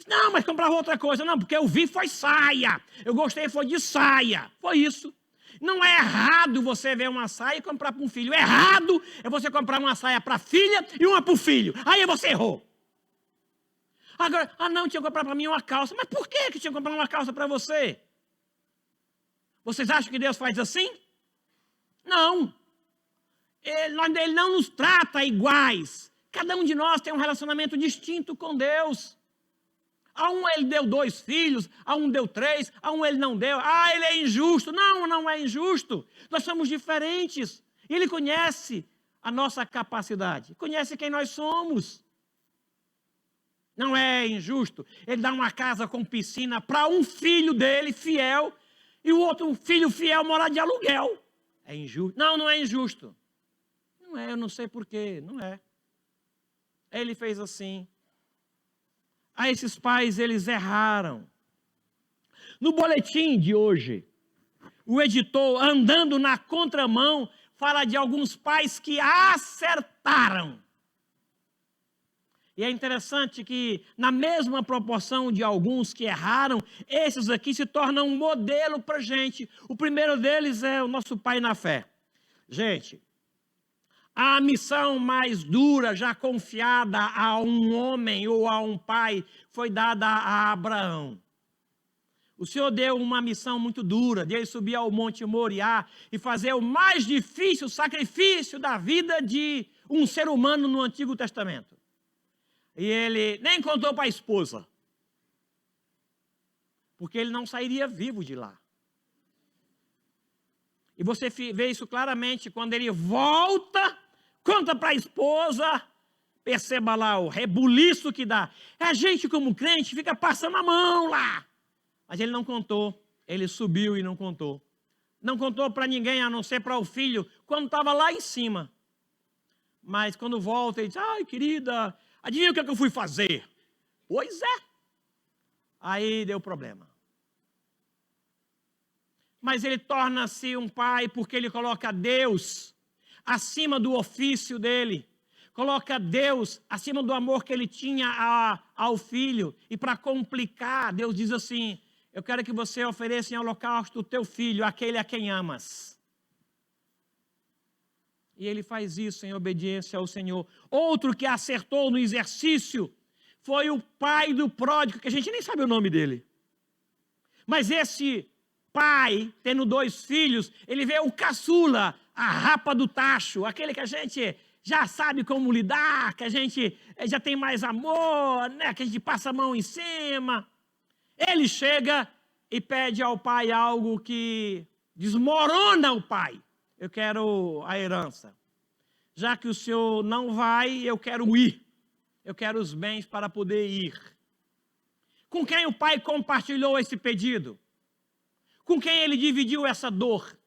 Não, mas comprava outra coisa. Não, porque eu vi foi saia. Eu gostei foi de saia. Foi isso. Não é errado você ver uma saia e comprar para um filho. Errado é você comprar uma saia para a filha e uma para o filho. Aí você errou. Agora, não, tinha que comprar para mim uma calça. Mas por que tinha que comprar uma calça para você? Vocês acham que Deus faz assim? Não. Ele não nos trata iguais. Cada um de nós tem um relacionamento distinto com Deus. A um ele deu 2 filhos, a um deu 3, a um ele não deu. Ele é injusto. Não, não é injusto. Nós somos diferentes. Ele conhece a nossa capacidade, conhece quem nós somos. Não é injusto. Ele dá uma casa com piscina para um filho dele, fiel, e o outro filho fiel morar de aluguel. É injusto? Não, não é injusto. Não é, eu não sei porquê, não é. Ele fez assim. Esses pais, eles erraram. No boletim de hoje, o editor, andando na contramão, fala de alguns pais que acertaram. E é interessante que, na mesma proporção de alguns que erraram, esses aqui se tornam um modelo para a gente. O primeiro deles é o nosso pai na fé. Gente, a missão mais dura já confiada a um homem ou a um pai foi dada a Abraão. O Senhor deu uma missão muito dura, de ele subir ao Monte Moriá e fazer o mais difícil sacrifício da vida de um ser humano no Antigo Testamento. E ele nem contou para a esposa, porque ele não sairia vivo de lá. E você vê isso claramente quando ele volta, conta para a esposa, perceba lá o rebuliço que dá. A gente, como crente, fica passando a mão lá. Mas ele não contou, ele subiu e não contou. Não contou para ninguém, a não ser para o filho, quando estava lá em cima. Mas quando volta, ele diz: ai, querida, adivinha o que eu fui fazer? Pois é. Aí deu problema. Mas ele torna-se um pai porque ele coloca Deus acima do ofício dele. Coloca Deus acima do amor que ele tinha ao filho. E para complicar, Deus diz assim: eu quero que você ofereça em holocausto o teu filho, aquele a quem amas. E ele faz isso em obediência ao Senhor. Outro que acertou no exercício foi o pai do pródigo, que a gente nem sabe o nome dele. Mas esse pai, tendo 2 filhos, ele vê o caçula, a rapa do tacho, aquele que a gente já sabe como lidar, que a gente já tem mais amor, né? Que a gente passa a mão em cima. Ele chega e pede ao pai algo que desmorona o pai. Eu quero a herança. Já que o senhor não vai, eu quero ir. Eu quero os bens para poder ir. Com quem o pai compartilhou esse pedido? Com quem ele dividiu essa dor?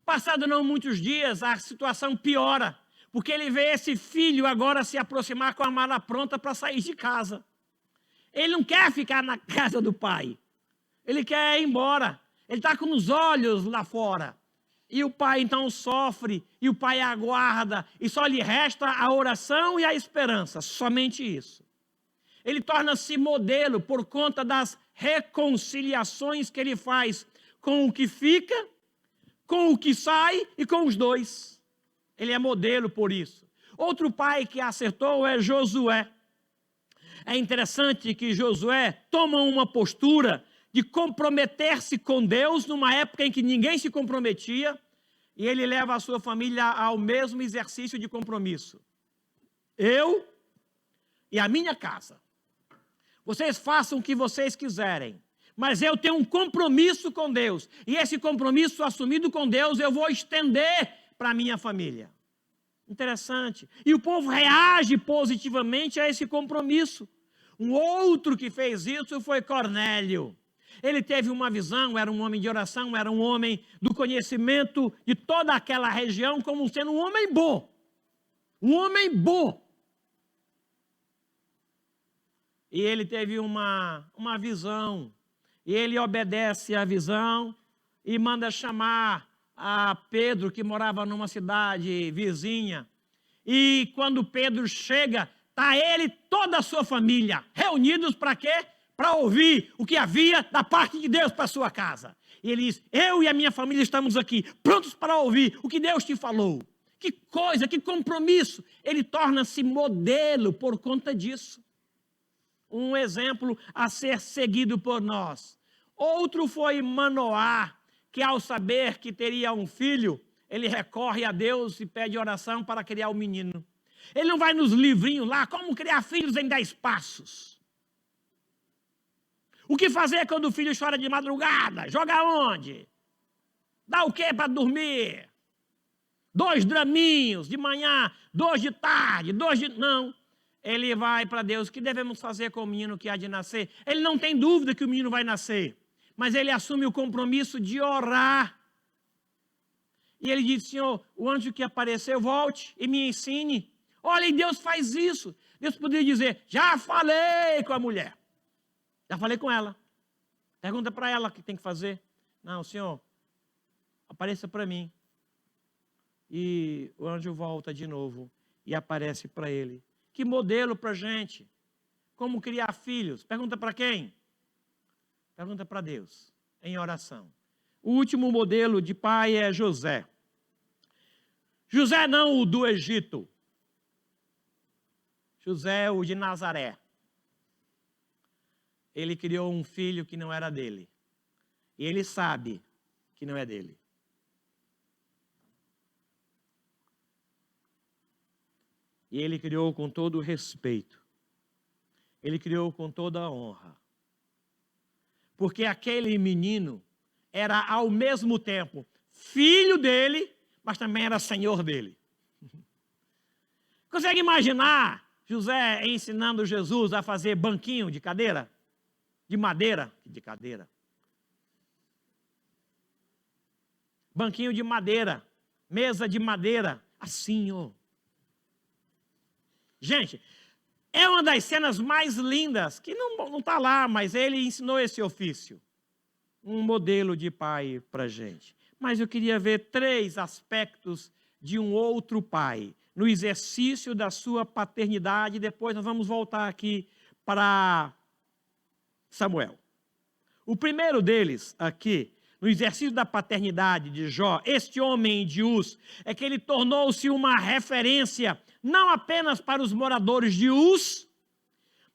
Passado não muitos dias, a situação piora, porque ele vê esse filho agora se aproximar com a mala pronta para sair de casa. Ele não quer ficar na casa do pai. Ele quer ir embora. Ele está com os olhos lá fora. E o pai então sofre, e o pai aguarda, e só lhe resta a oração e a esperança, somente isso. Ele torna-se modelo por conta das reconciliações que ele faz com o que fica, com o que sai e com os 2. Ele é modelo por isso. Outro pai que acertou é Josué. É interessante que Josué toma uma postura de comprometer-se com Deus numa época em que ninguém se comprometia, e ele leva a sua família ao mesmo exercício de compromisso. Eu e a minha casa. Vocês façam o que vocês quiserem, Mas eu tenho um compromisso com Deus. E esse compromisso assumido com Deus eu vou estender para a minha família. Interessante. E o povo reage positivamente a esse compromisso. Um outro que fez isso foi Cornélio. Ele teve uma visão, era um homem de oração, era um homem do conhecimento de toda aquela região como sendo um homem bom. Um homem bom. E ele teve uma visão. E ele obedece à visão e manda chamar a Pedro, que morava numa cidade vizinha. E quando Pedro chega, está ele e toda a sua família reunidos para quê? Para ouvir o que havia da parte de Deus para a sua casa. E ele diz, eu e a minha família estamos aqui, prontos para ouvir o que Deus te falou. Que coisa, que compromisso. Ele torna-se modelo por conta disso. Um exemplo a ser seguido por nós. Outro foi Manoá, que ao saber que teria um filho, ele recorre a Deus e pede oração para criar o menino. Ele não vai nos livrinhos lá, como criar filhos em 10 passos. O que fazer quando o filho chora de madrugada? Joga onde? Dá o quê para dormir? 2 draminhos de manhã, 2 de tarde, 2 de... Não. Ele vai para Deus, o que devemos fazer com o menino que há de nascer? Ele não tem dúvida que o menino vai nascer, mas ele assume o compromisso de orar. E ele diz, Senhor, o anjo que apareceu, volte e me ensine. Olha, e Deus faz isso. Deus poderia dizer, já falei com a mulher. Já falei com ela. Pergunta para ela o que tem que fazer. Não, Senhor, apareça para mim. E o anjo volta de novo e aparece para ele. Que modelo para a gente? Como criar filhos? Pergunta para quem? Pergunta para Deus, em oração. O último modelo de pai é José. José não o do Egito. José o de Nazaré. Ele criou um filho que não era dele. E ele sabe que não é dele. E ele criou com todo o respeito. Ele criou com toda a honra. Porque aquele menino era ao mesmo tempo filho dele, mas também era senhor dele. Consegue imaginar José ensinando Jesus a fazer banquinho de cadeira? De madeira? De cadeira. Banquinho de madeira. Mesa de madeira. Assim, ó. Gente, é uma das cenas mais lindas, que não está lá, mas ele ensinou esse ofício. Um modelo de pai para a gente. Mas eu queria ver 3 aspectos de um outro pai, no exercício da sua paternidade. Depois nós vamos voltar aqui para Samuel. O primeiro deles aqui, no exercício da paternidade de Jó, este homem de Uz, é que ele tornou-se uma referência, não apenas para os moradores de Uz,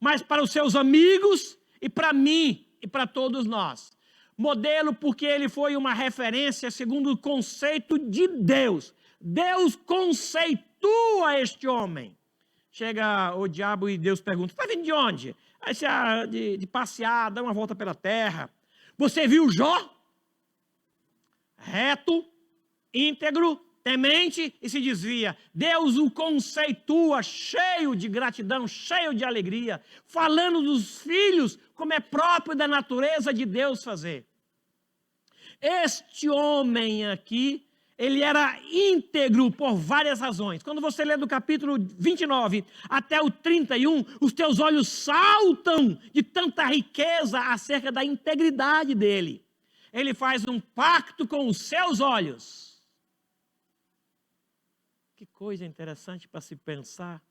mas para os seus amigos e para mim e para todos nós. Modelo porque ele foi uma referência segundo o conceito de Deus. Deus conceitua este homem. Chega o diabo e Deus pergunta, está vindo de onde? Aí você, de passear, dá uma volta pela terra. Você viu Jó? Reto, íntegro, temente e se desvia. Deus o conceitua cheio de gratidão, cheio de alegria, falando dos filhos como é próprio da natureza de Deus fazer. Este homem aqui, ele era íntegro por várias razões. Quando você lê do capítulo 29 até o 31, os teus olhos saltam de tanta riqueza acerca da integridade dele. Ele faz um pacto com os seus olhos. Que coisa interessante para se pensar.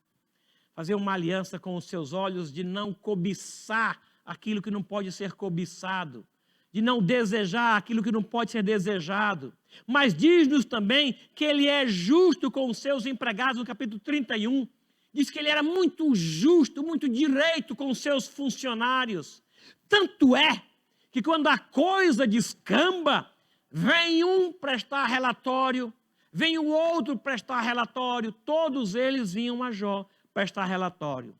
Fazer uma aliança com os seus olhos de não cobiçar aquilo que não pode ser cobiçado. De não desejar aquilo que não pode ser desejado. Mas diz-nos também que ele é justo com os seus empregados, no capítulo 31. Diz que ele era muito justo, muito direito com os seus funcionários. Tanto é que quando a coisa descamba, vem um prestar relatório, vem o outro prestar relatório, todos eles vinham a Jó prestar relatório.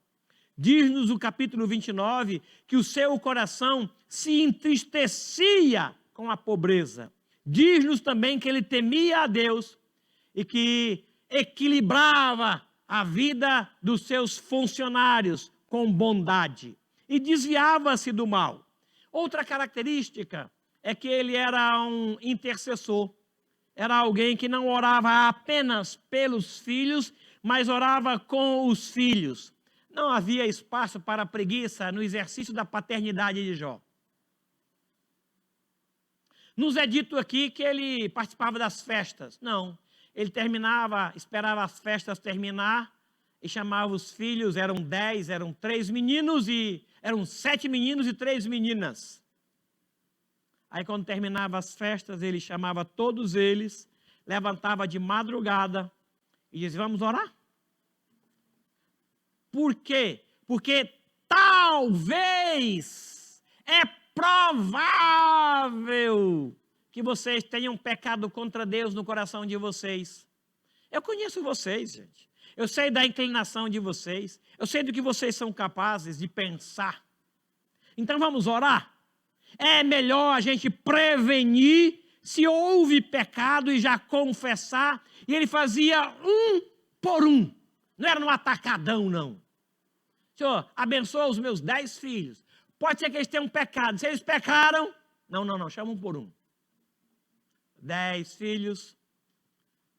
Diz-nos o capítulo 29 que o seu coração se entristecia com a pobreza. Diz-nos também que ele temia a Deus e que equilibrava a vida dos seus funcionários com bondade e desviava-se do mal. Outra característica é que ele era um intercessor. Era alguém que não orava apenas pelos filhos, mas orava com os filhos. Não havia espaço para preguiça no exercício da paternidade de Jó. Nos é dito aqui que ele participava das festas. Não, ele esperava as festas terminar e chamava os filhos, eram 10, eram 3 meninos e eram 7 meninos e 3 meninas. Aí quando terminava as festas, ele chamava todos eles, levantava de madrugada e dizia, vamos orar? Por quê? Porque talvez é provável que vocês tenham pecado contra Deus no coração de vocês. Eu conheço vocês, gente. Eu sei da inclinação de vocês. Eu sei do que vocês são capazes de pensar. Então vamos orar? É melhor a gente prevenir se houve pecado e já confessar. E ele fazia um por um. Não era num atacadão, não. Senhor, abençoa os meus 10 filhos. Pode ser que eles tenham pecado. Se eles pecaram, não, chama um por um. 10 filhos,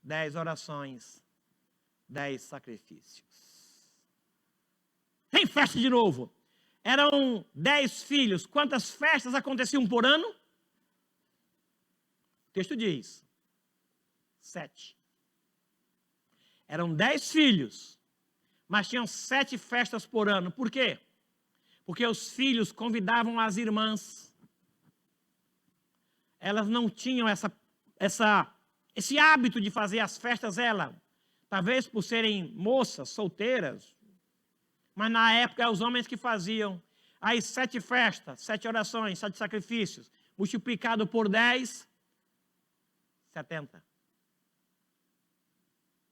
10 orações, 10 sacrifícios. Tem festa de novo. Eram 10 filhos. Quantas festas aconteciam por ano? O texto diz 7. Eram 10 filhos, mas tinham 7 festas por ano. Por quê? Porque os filhos convidavam as irmãs. Elas não tinham esse hábito de fazer as festas, talvez por serem moças, solteiras, mas na época eram os homens que faziam. Aí 7 festas, 7 orações, 7 sacrifícios, multiplicado por 10, 70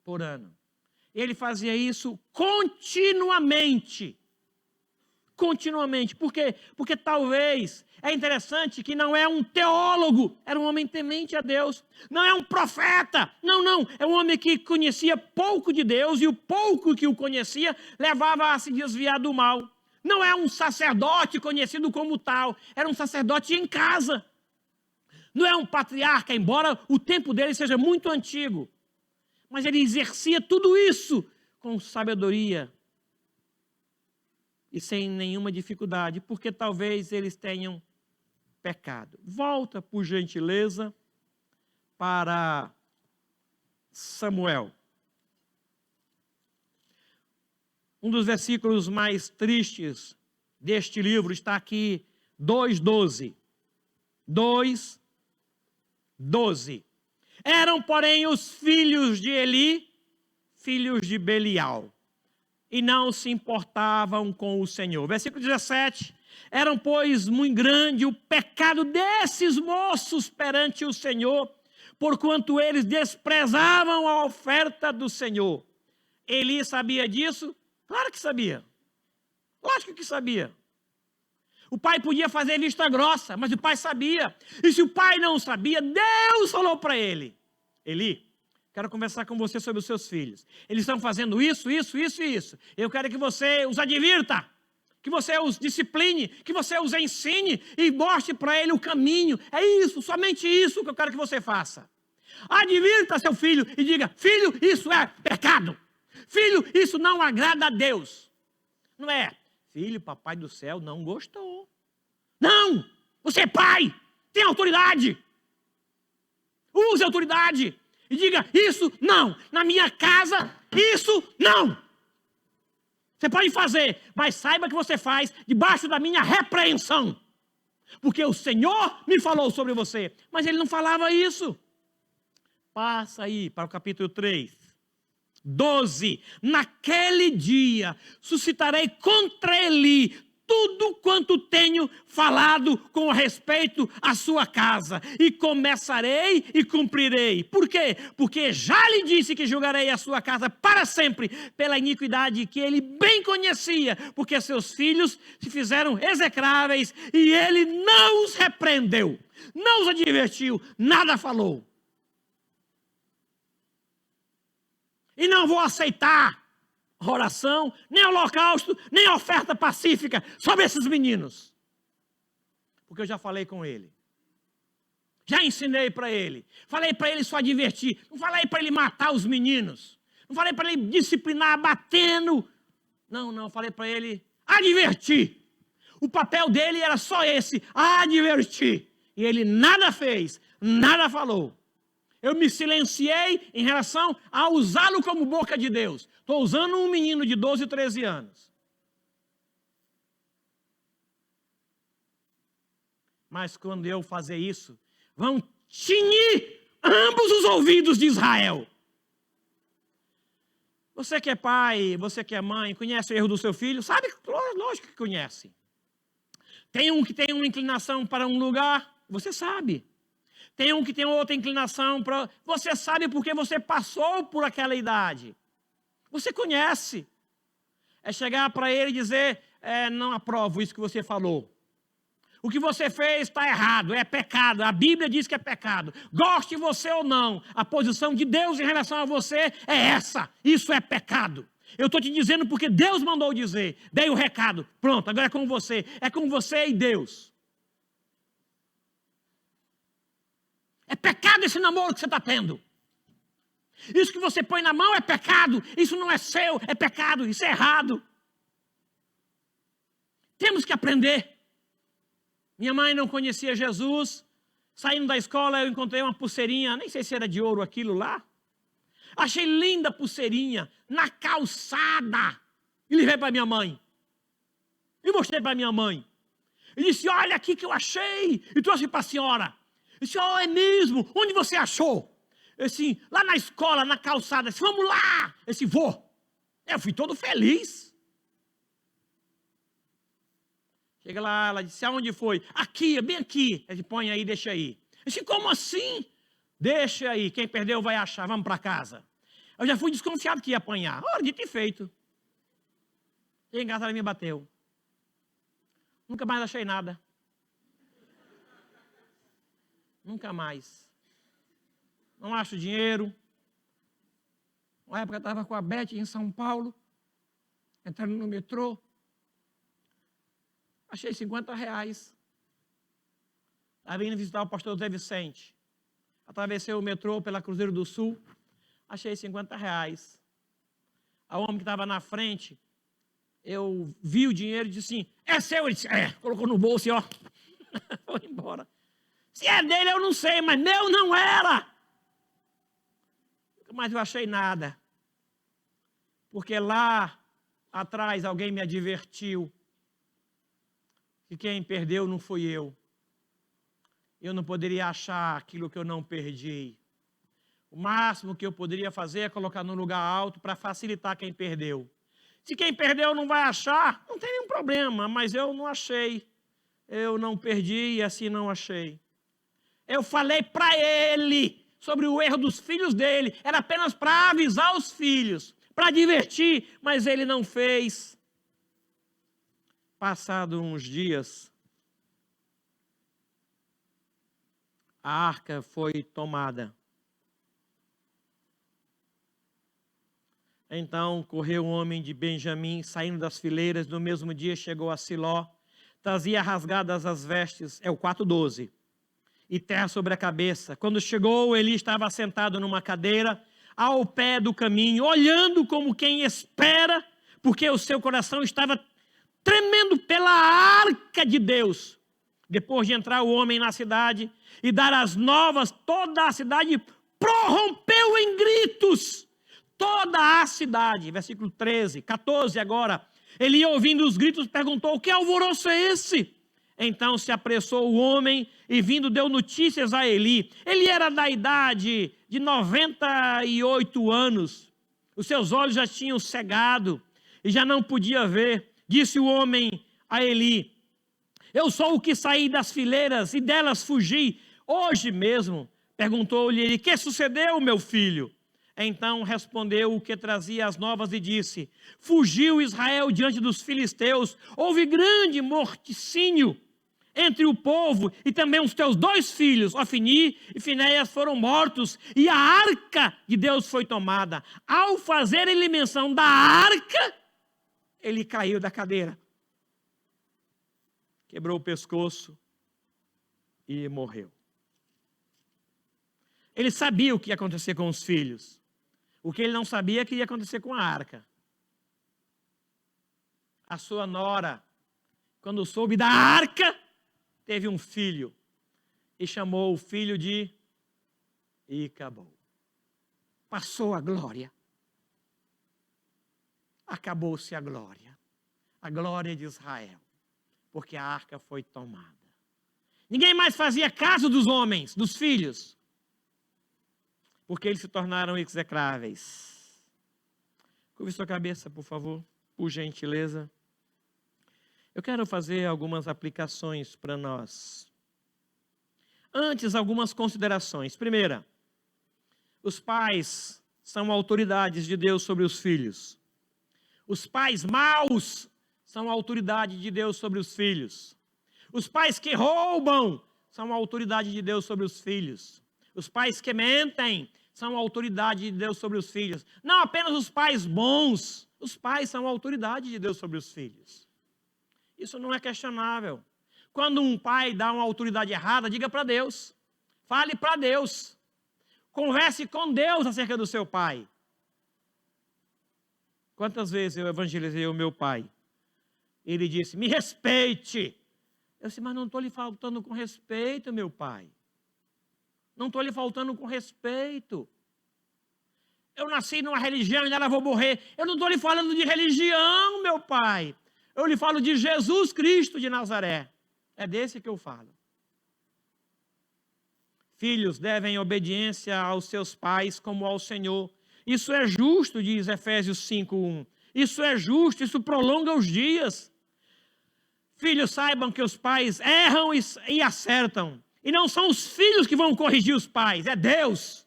por ano. Ele fazia isso continuamente. Continuamente. Por quê? Porque talvez, é interessante que não é um teólogo, era um homem temente a Deus. Não é um profeta, não. É um homem que conhecia pouco de Deus e o pouco que o conhecia levava a se desviar do mal. Não é um sacerdote conhecido como tal, era um sacerdote em casa. Não é um patriarca, embora o tempo dele seja muito antigo. Mas ele exercia tudo isso com sabedoria e sem nenhuma dificuldade, porque talvez eles tenham pecado. Volta, por gentileza, para Samuel. Um dos versículos mais tristes deste livro está aqui, 2:12. 2:12. Eram, porém, os filhos de Eli, filhos de Belial, e não se importavam com o Senhor. Versículo 17. Eram, pois, muito grande o pecado desses moços perante o Senhor, porquanto eles desprezavam a oferta do Senhor. Eli sabia disso? Claro que sabia. Lógico que sabia. O pai podia fazer vista grossa, mas o pai sabia. E se o pai não sabia, Deus falou para ele: Eli, quero conversar com você sobre os seus filhos. Eles estão fazendo isso. Eu quero que você os advirta, que você os discipline, que você os ensine e mostre para ele o caminho. É isso, somente isso que eu quero que você faça. Advirta seu filho e diga: filho, isso é pecado. Filho, isso não agrada a Deus. Não é: filho, papai do céu não gostou. Não! Você é pai, tem autoridade. Use a autoridade e diga: isso não, na minha casa, isso não. Você pode fazer, mas saiba que você faz debaixo da minha repreensão. Porque o Senhor me falou sobre você. Mas ele não falava isso. Passa aí para o capítulo 3. 12. Naquele dia suscitarei contra Eli tudo quanto tenho falado com respeito à sua casa, e começarei e cumprirei. Por quê? Porque já lhe disse que julgarei a sua casa para sempre pela iniquidade que ele bem conhecia, porque seus filhos se fizeram execráveis e ele não os repreendeu, não os advertiu, nada falou. E não vou aceitar oração, nem holocausto, nem oferta pacífica sobre esses meninos. Porque eu já falei com ele. Já ensinei para ele. Falei para ele só advertir. Não falei para ele matar os meninos. Não falei para ele disciplinar batendo. Não, falei para ele advertir. O papel dele era só esse, advertir. E ele nada fez, nada falou. Eu me silenciei em relação a usá-lo como boca de Deus. Estou usando um menino de 12, 13 anos. Mas quando eu fazer isso, vão tinir ambos os ouvidos de Israel. Você que é pai, você que é mãe, conhece o erro do seu filho? Sabe? Lógico que conhece. Tem um que tem uma inclinação para um lugar, você sabe. Tem um que tem outra inclinação para... Você sabe porque você passou por aquela idade. Você conhece. É chegar para ele e dizer, não aprovo isso que você falou. O que você fez está errado, é pecado. A Bíblia diz que é pecado. Goste você ou não, a posição de Deus em relação a você é essa. Isso é pecado. Eu estou te dizendo porque Deus mandou dizer. Dei o recado. Pronto, agora é com você. É com você e Deus. É pecado esse namoro que você está tendo. Isso que você põe na mão é pecado. Isso não é seu, é pecado. Isso é errado. Temos que aprender. Minha mãe não conhecia Jesus. Saindo da escola eu encontrei uma pulseirinha. Nem sei se era de ouro aquilo lá. Achei linda a pulseirinha. Na calçada. E levei para minha mãe. E mostrei para minha mãe. E disse, olha aqui que eu achei. E trouxe para a senhora. Eu disse, é mesmo? Onde você achou? Eu disse, lá na escola, na calçada. Eu disse, vamos lá. Eu disse, vou. Eu fui todo feliz. Chega lá, ela disse, aonde foi? Aqui, bem aqui. Eu disse, põe aí, deixa aí. Eu disse, como assim? Deixa aí, quem perdeu vai achar, vamos para casa. Eu já fui desconfiado que ia apanhar. Ora, dito e feito. Cheguei em casa, ela me bateu. Nunca mais achei nada. Nunca mais. Não acho dinheiro. Uma época eu estava com a Beth em São Paulo, entrando no metrô. Achei R$50. Estava indo visitar o pastor Zé Vicente. Atravessei o metrô pela Cruzeiro do Sul. Achei R$50. O homem que estava na frente, eu vi o dinheiro e disse assim, é seu? Ele disse, colocou no bolso e ó, foi embora. Se é dele eu não sei, mas meu não era. Nunca mais eu achei nada. Porque lá atrás alguém me advertiu que quem perdeu não fui eu. Eu não poderia achar aquilo que eu não perdi. O máximo que eu poderia fazer é colocar num lugar alto para facilitar quem perdeu. Se quem perdeu não vai achar, não tem nenhum problema, mas eu não achei. Eu não perdi e assim não achei. Eu falei para ele sobre o erro dos filhos dele. Era apenas para avisar os filhos, para divertir, mas ele não fez. Passado uns dias, a arca foi tomada. Então correu um homem de Benjamim, saindo das fileiras, no mesmo dia chegou a Siló, trazia rasgadas as vestes, é o 4:12, e terra sobre a cabeça. Quando chegou, Eli estava sentado numa cadeira, ao pé do caminho, olhando como quem espera, porque o seu coração estava tremendo pela arca de Deus. Depois de entrar o homem na cidade e dar as novas, toda a cidade prorrompeu em gritos. Toda a cidade, versículo 13, 14 agora. Eli, ouvindo os gritos, perguntou, que alvoroço é esse? Então se apressou o homem e vindo deu notícias a Eli. Ele era da idade de 98 anos. Os seus olhos já tinham cegado e já não podia ver. Disse o homem a Eli: eu sou o que saí das fileiras e delas fugi hoje mesmo. Perguntou-lhe ele: que sucedeu, meu filho? Então respondeu o que trazia as novas e disse: fugiu Israel diante dos filisteus, houve grande morticínio entre o povo, e também os teus 2 filhos, Ofni e Finéias, foram mortos, e a arca de Deus foi tomada. Ao fazer ele menção da arca, ele caiu da cadeira, quebrou o pescoço e morreu. Ele sabia o que ia acontecer com os filhos. O que ele não sabia é que ia acontecer com a arca. A sua nora, quando soube da arca, teve um filho e chamou o filho de Icabod. Passou a glória. Acabou-se a glória de Israel, porque a arca foi tomada. Ninguém mais fazia caso dos homens, dos filhos, porque eles se tornaram execráveis. Curve sua cabeça, por favor, por gentileza. Eu quero fazer algumas aplicações para nós. Antes, algumas considerações. Primeira, os pais são autoridades de Deus sobre os filhos. Os pais maus são a autoridade de Deus sobre os filhos. Os pais que roubam são a autoridade de Deus sobre os filhos. Os pais que mentem são a autoridade de Deus sobre os filhos. Não apenas os pais bons, os pais são a autoridade de Deus sobre os filhos. Isso não é questionável. Quando um pai dá uma autoridade errada, diga para Deus. Fale para Deus. Converse com Deus acerca do seu pai. Quantas vezes eu evangelizei o meu pai? Ele disse: me respeite. Eu disse: mas não estou lhe faltando com respeito, meu pai. Não estou lhe faltando com respeito. Eu nasci numa religião e nela vou morrer. Eu não estou lhe falando de religião, meu pai. Eu lhe falo de Jesus Cristo de Nazaré. É desse que eu falo. Filhos devem obediência aos seus pais como ao Senhor. Isso é justo, diz Efésios 5:1. Isso é justo, isso prolonga os dias. Filhos, saibam que os pais erram e acertam. E não são os filhos que vão corrigir os pais, é Deus.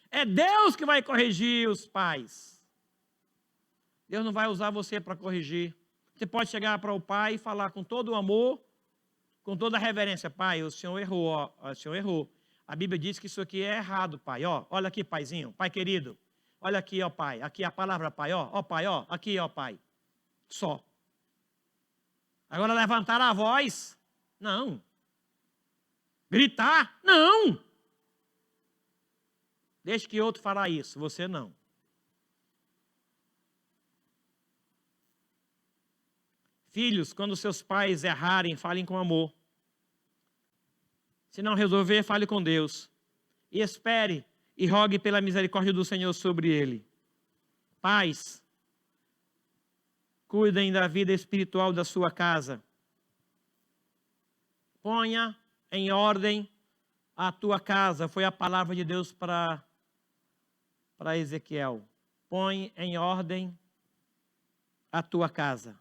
É Deus que vai corrigir os pais. Deus não vai usar você para corrigir. Você pode chegar para o pai e falar com todo o amor, com toda a reverência: pai, o senhor errou, ó, o senhor errou. A Bíblia diz que isso aqui é errado, pai. Ó, olha aqui, paizinho, pai querido. Olha aqui, ó, pai. Aqui a palavra pai, ó, pai, ó. Aqui, ó, pai. Só. Agora levantar a voz? Não. Gritar? Não. Deixe que outro falar isso, você não. Filhos, quando seus pais errarem, falem com amor. Se não resolver, fale com Deus. E espere e rogue pela misericórdia do Senhor sobre ele. Pais, cuidem da vida espiritual da sua casa. Ponha em ordem a tua casa. Foi a palavra de Deus para Ezequiel. Põe em ordem a tua casa.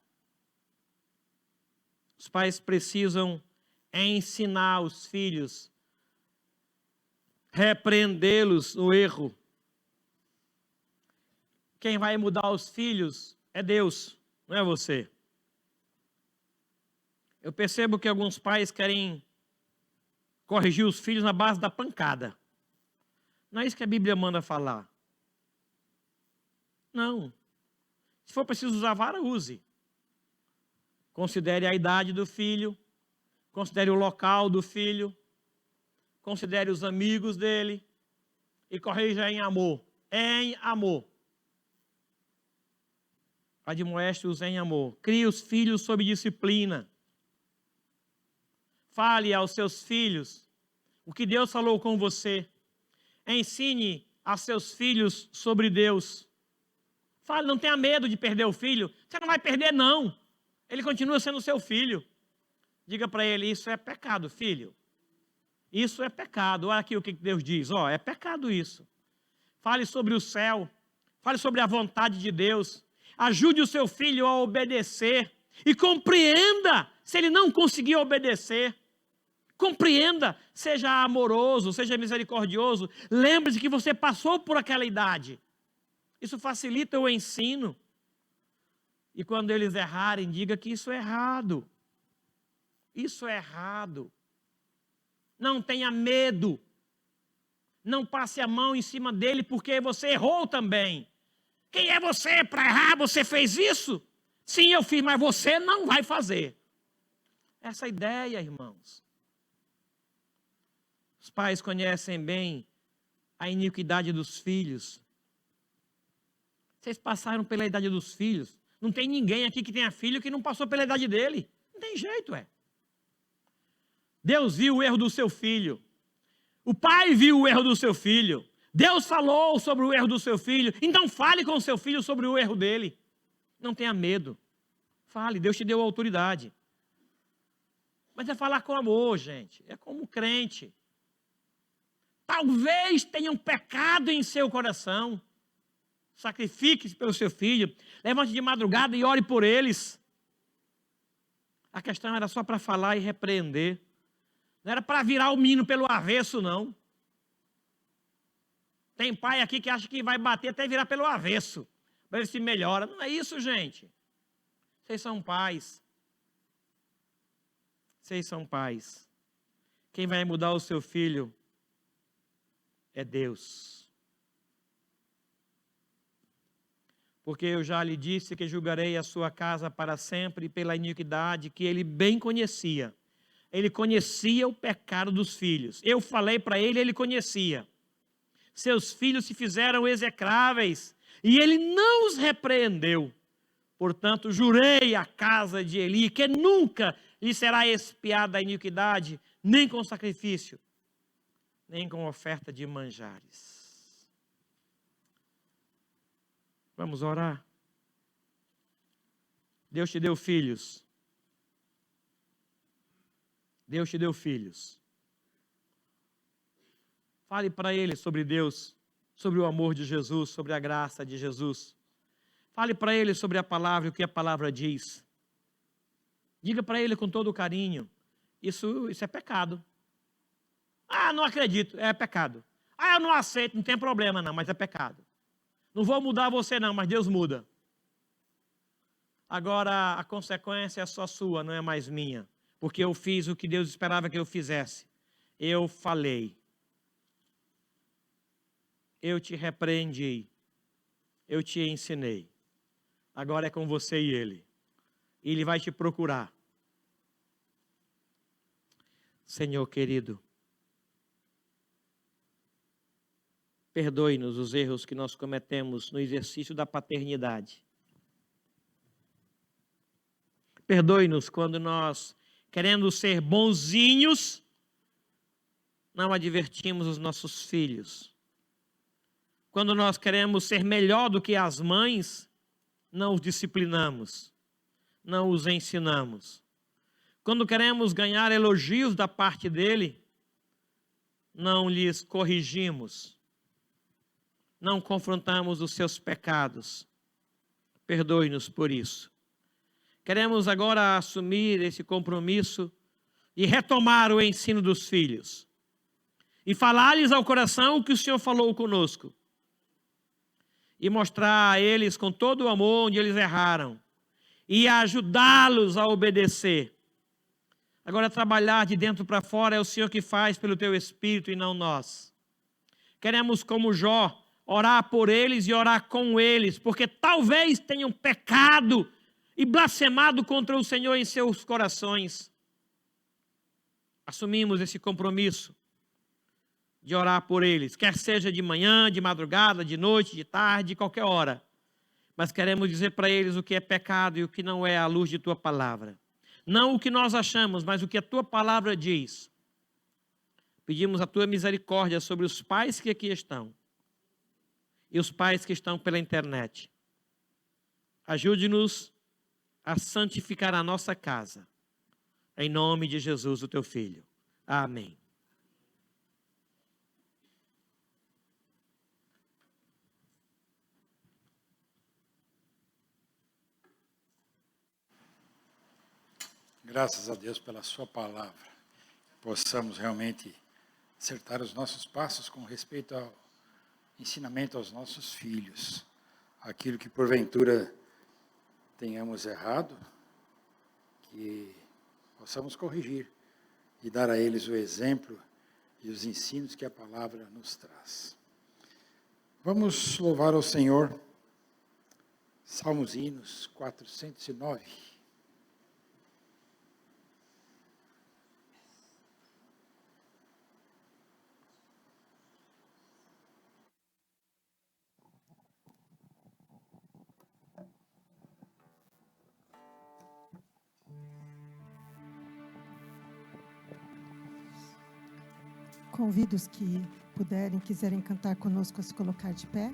Os pais precisam ensinar os filhos, repreendê-los no erro. Quem vai mudar os filhos é Deus, não é você. Eu percebo que alguns pais querem corrigir os filhos na base da pancada. Não é isso que a Bíblia manda falar. Não. Se for preciso usar vara, use. Considere a idade do filho, considere o local do filho, considere os amigos dele e corrija em amor. Em amor. Admoeste-os em amor. Crie os filhos sob disciplina. Fale aos seus filhos o que Deus falou com você. Ensine a seus filhos sobre Deus. Fale, não tenha medo de perder o filho. Você não vai perder, não. Ele continua sendo seu filho. Diga para ele: isso é pecado, filho. Isso é pecado. Olha aqui o que Deus diz. Ó, é pecado isso. Fale sobre o céu. Fale sobre a vontade de Deus. Ajude o seu filho a obedecer. E compreenda se ele não conseguir obedecer. Compreenda, seja amoroso, seja misericordioso. Lembre-se que você passou por aquela idade. Isso facilita o ensino. E quando eles errarem, diga que isso é errado. Isso é errado. Não tenha medo. Não passe a mão em cima dele porque você errou também. Quem é você para errar? Você fez isso? Sim, eu fiz, mas você não vai fazer. Essa é a ideia, irmãos. Os pais conhecem bem a iniquidade dos filhos. Vocês passaram pela idade dos filhos. Não tem ninguém aqui que tenha filho que não passou pela idade dele. Não tem jeito, é. Deus viu o erro do seu filho. O pai viu o erro do seu filho. Deus falou sobre o erro do seu filho. Então fale com o seu filho sobre o erro dele. Não tenha medo. Fale, Deus te deu autoridade. Mas é falar com amor, gente. É como crente. Talvez tenha um pecado em seu coração. Sacrifique-se pelo seu filho. Levante de madrugada e ore por eles. A questão era só para falar e repreender. Não era para virar o menino pelo avesso, não. Tem pai aqui que acha que vai bater até virar pelo avesso. Para ver se melhora. Não é isso, gente. Vocês são pais. Vocês são pais. Quem vai mudar o seu filho é Deus. Porque eu já lhe disse que julgarei a sua casa para sempre pela iniquidade que ele bem conhecia. Ele conhecia o pecado dos filhos. Eu falei para ele, ele conhecia. Seus filhos se fizeram execráveis e ele não os repreendeu. Portanto, jurei à casa de Eli que nunca lhe será expiada a iniquidade, nem com sacrifício, nem com oferta de manjares. Vamos orar? Deus te deu filhos. Deus te deu filhos. Fale para ele sobre Deus, sobre o amor de Jesus, sobre a graça de Jesus. Fale para ele sobre a palavra e o que a palavra diz. Diga para ele com todo o carinho. Isso é pecado. Ah, não acredito, é pecado. Ah, eu não aceito, não tem problema não, mas é pecado. Não vou mudar você não, mas Deus muda. Agora a consequência é só sua, não é mais minha. Porque eu fiz o que Deus esperava que eu fizesse. Eu falei. Eu te repreendi. Eu te ensinei. Agora é com você e ele. E ele vai te procurar. Senhor querido, perdoe-nos os erros que nós cometemos no exercício da paternidade. Perdoe-nos quando nós, querendo ser bonzinhos, não advertimos os nossos filhos. Quando nós queremos ser melhor do que as mães, não os disciplinamos, não os ensinamos. Quando queremos ganhar elogios da parte dele, não lhes corrigimos, não confrontamos os seus pecados. Perdoe-nos por isso. Queremos agora assumir esse compromisso e retomar o ensino dos filhos. E falar-lhes ao coração o que o Senhor falou conosco. E mostrar a eles com todo o amor onde eles erraram. E ajudá-los a obedecer. Agora, trabalhar de dentro para fora é o Senhor que faz pelo teu Espírito e não nós. Queremos, como Jó, orar por eles e orar com eles, porque talvez tenham pecado e blasfemado contra o Senhor em seus corações. Assumimos esse compromisso de orar por eles, quer seja de manhã, de madrugada, de noite, de tarde, de qualquer hora. Mas queremos dizer para eles o que é pecado e o que não é à luz de tua palavra. Não o que nós achamos, mas o que a tua palavra diz. Pedimos a tua misericórdia sobre os pais que aqui estão e os pais que estão pela internet. Ajude-nos a santificar a nossa casa. Em nome de Jesus, o teu Filho. Amém. graças a Deus pela sua palavra. Possamos realmente acertar os nossos passos com respeito ao ensinamento aos nossos filhos. Aquilo que porventura tenhamos errado, que possamos corrigir e dar a eles o exemplo e os ensinos que a palavra nos traz. Vamos louvar ao Senhor. Salmos e Hinos 409. Convido os que puderem, quiserem cantar conosco a se colocar de pé.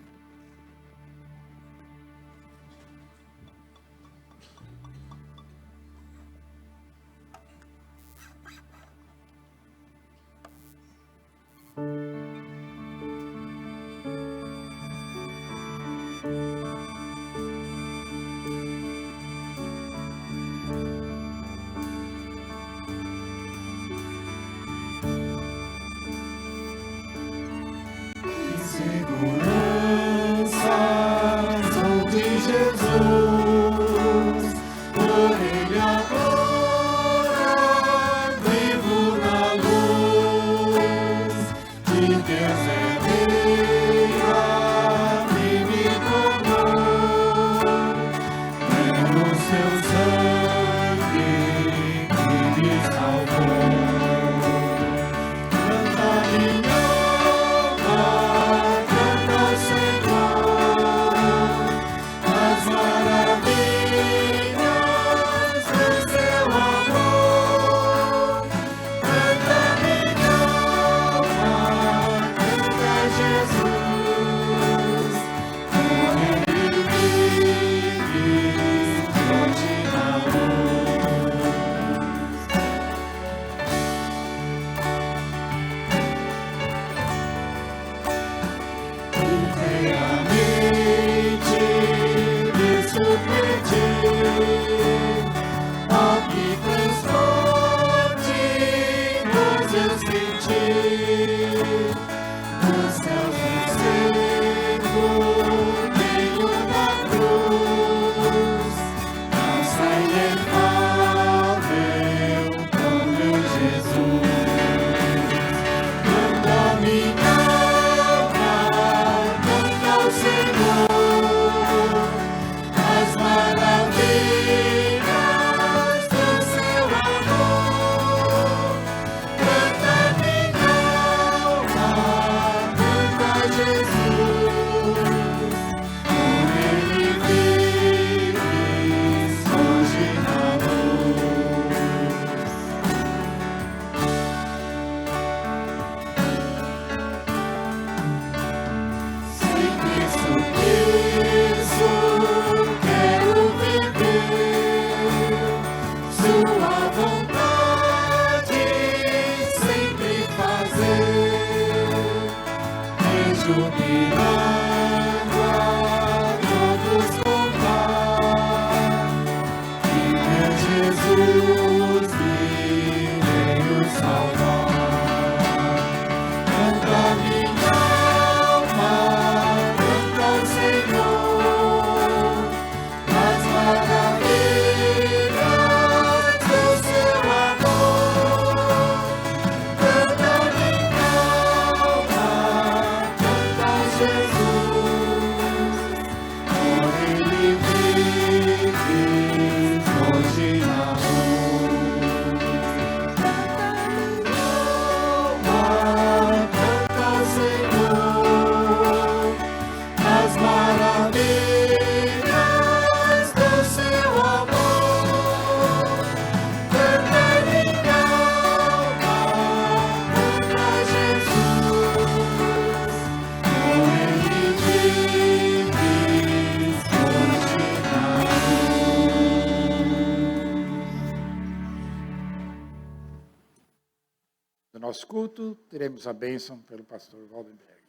Nosso culto, teremos a bênção pelo pastor Waldenberg.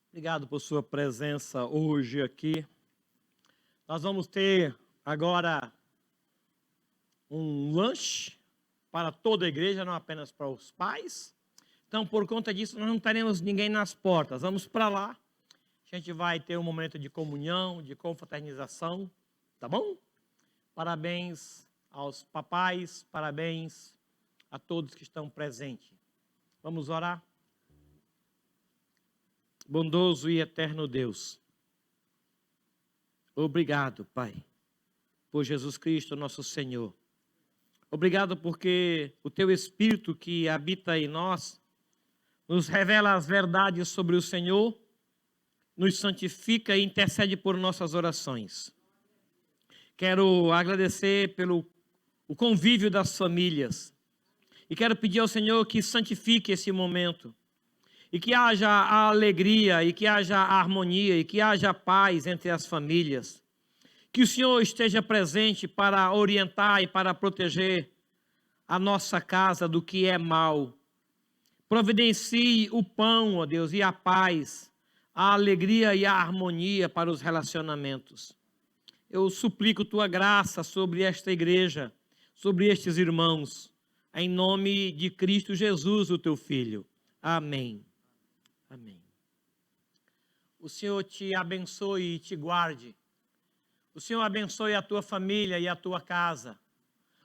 Obrigado por sua presença hoje aqui. Nós vamos ter agora um lanche para toda a igreja, não apenas para os pais. Então, por conta disso, nós não teremos ninguém nas portas. Vamos para lá. A gente vai ter um momento de comunhão, de confraternização, tá bom? Parabéns aos papais, parabéns a todos que estão presentes. Vamos orar? Bondoso e eterno Deus, obrigado, Pai, por Jesus Cristo, nosso Senhor. Obrigado porque o Teu Espírito que habita em nós nos revela as verdades sobre o Senhor, nos santifica e intercede por nossas orações. Quero agradecer pelo o convívio das famílias e quero pedir ao Senhor que santifique esse momento e que haja a alegria e que haja a harmonia e que haja paz entre as famílias. Que o Senhor esteja presente para orientar e para proteger a nossa casa do que é mal. Providencie o pão, ó Deus, e a paz, a alegria e a harmonia para os relacionamentos. Eu suplico Tua graça sobre esta igreja, sobre estes irmãos, em nome de Cristo Jesus, o Teu Filho. Amém. Amém. O Senhor te abençoe e te guarde. O Senhor abençoe a tua família e a tua casa.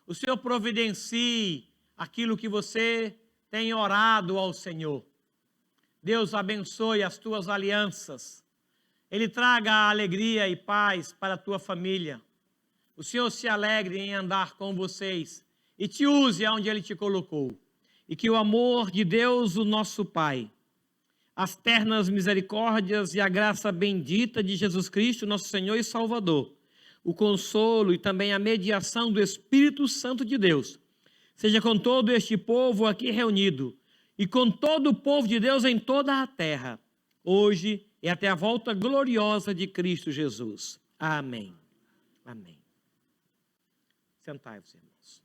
O Senhor providencie aquilo que você tem orado ao Senhor. Deus abençoe as tuas alianças. Ele traga alegria e paz para a tua família. O Senhor se alegre em andar com vocês e te use aonde Ele te colocou. E que o amor de Deus, o nosso Pai, as ternas misericórdias e a graça bendita de Jesus Cristo, nosso Senhor e Salvador, o consolo e também a mediação do Espírito Santo de Deus, seja com todo este povo aqui reunido e com todo o povo de Deus em toda a terra, hoje e até a volta gloriosa de Cristo Jesus. Amém. Amém. Sentai-vos, irmãos.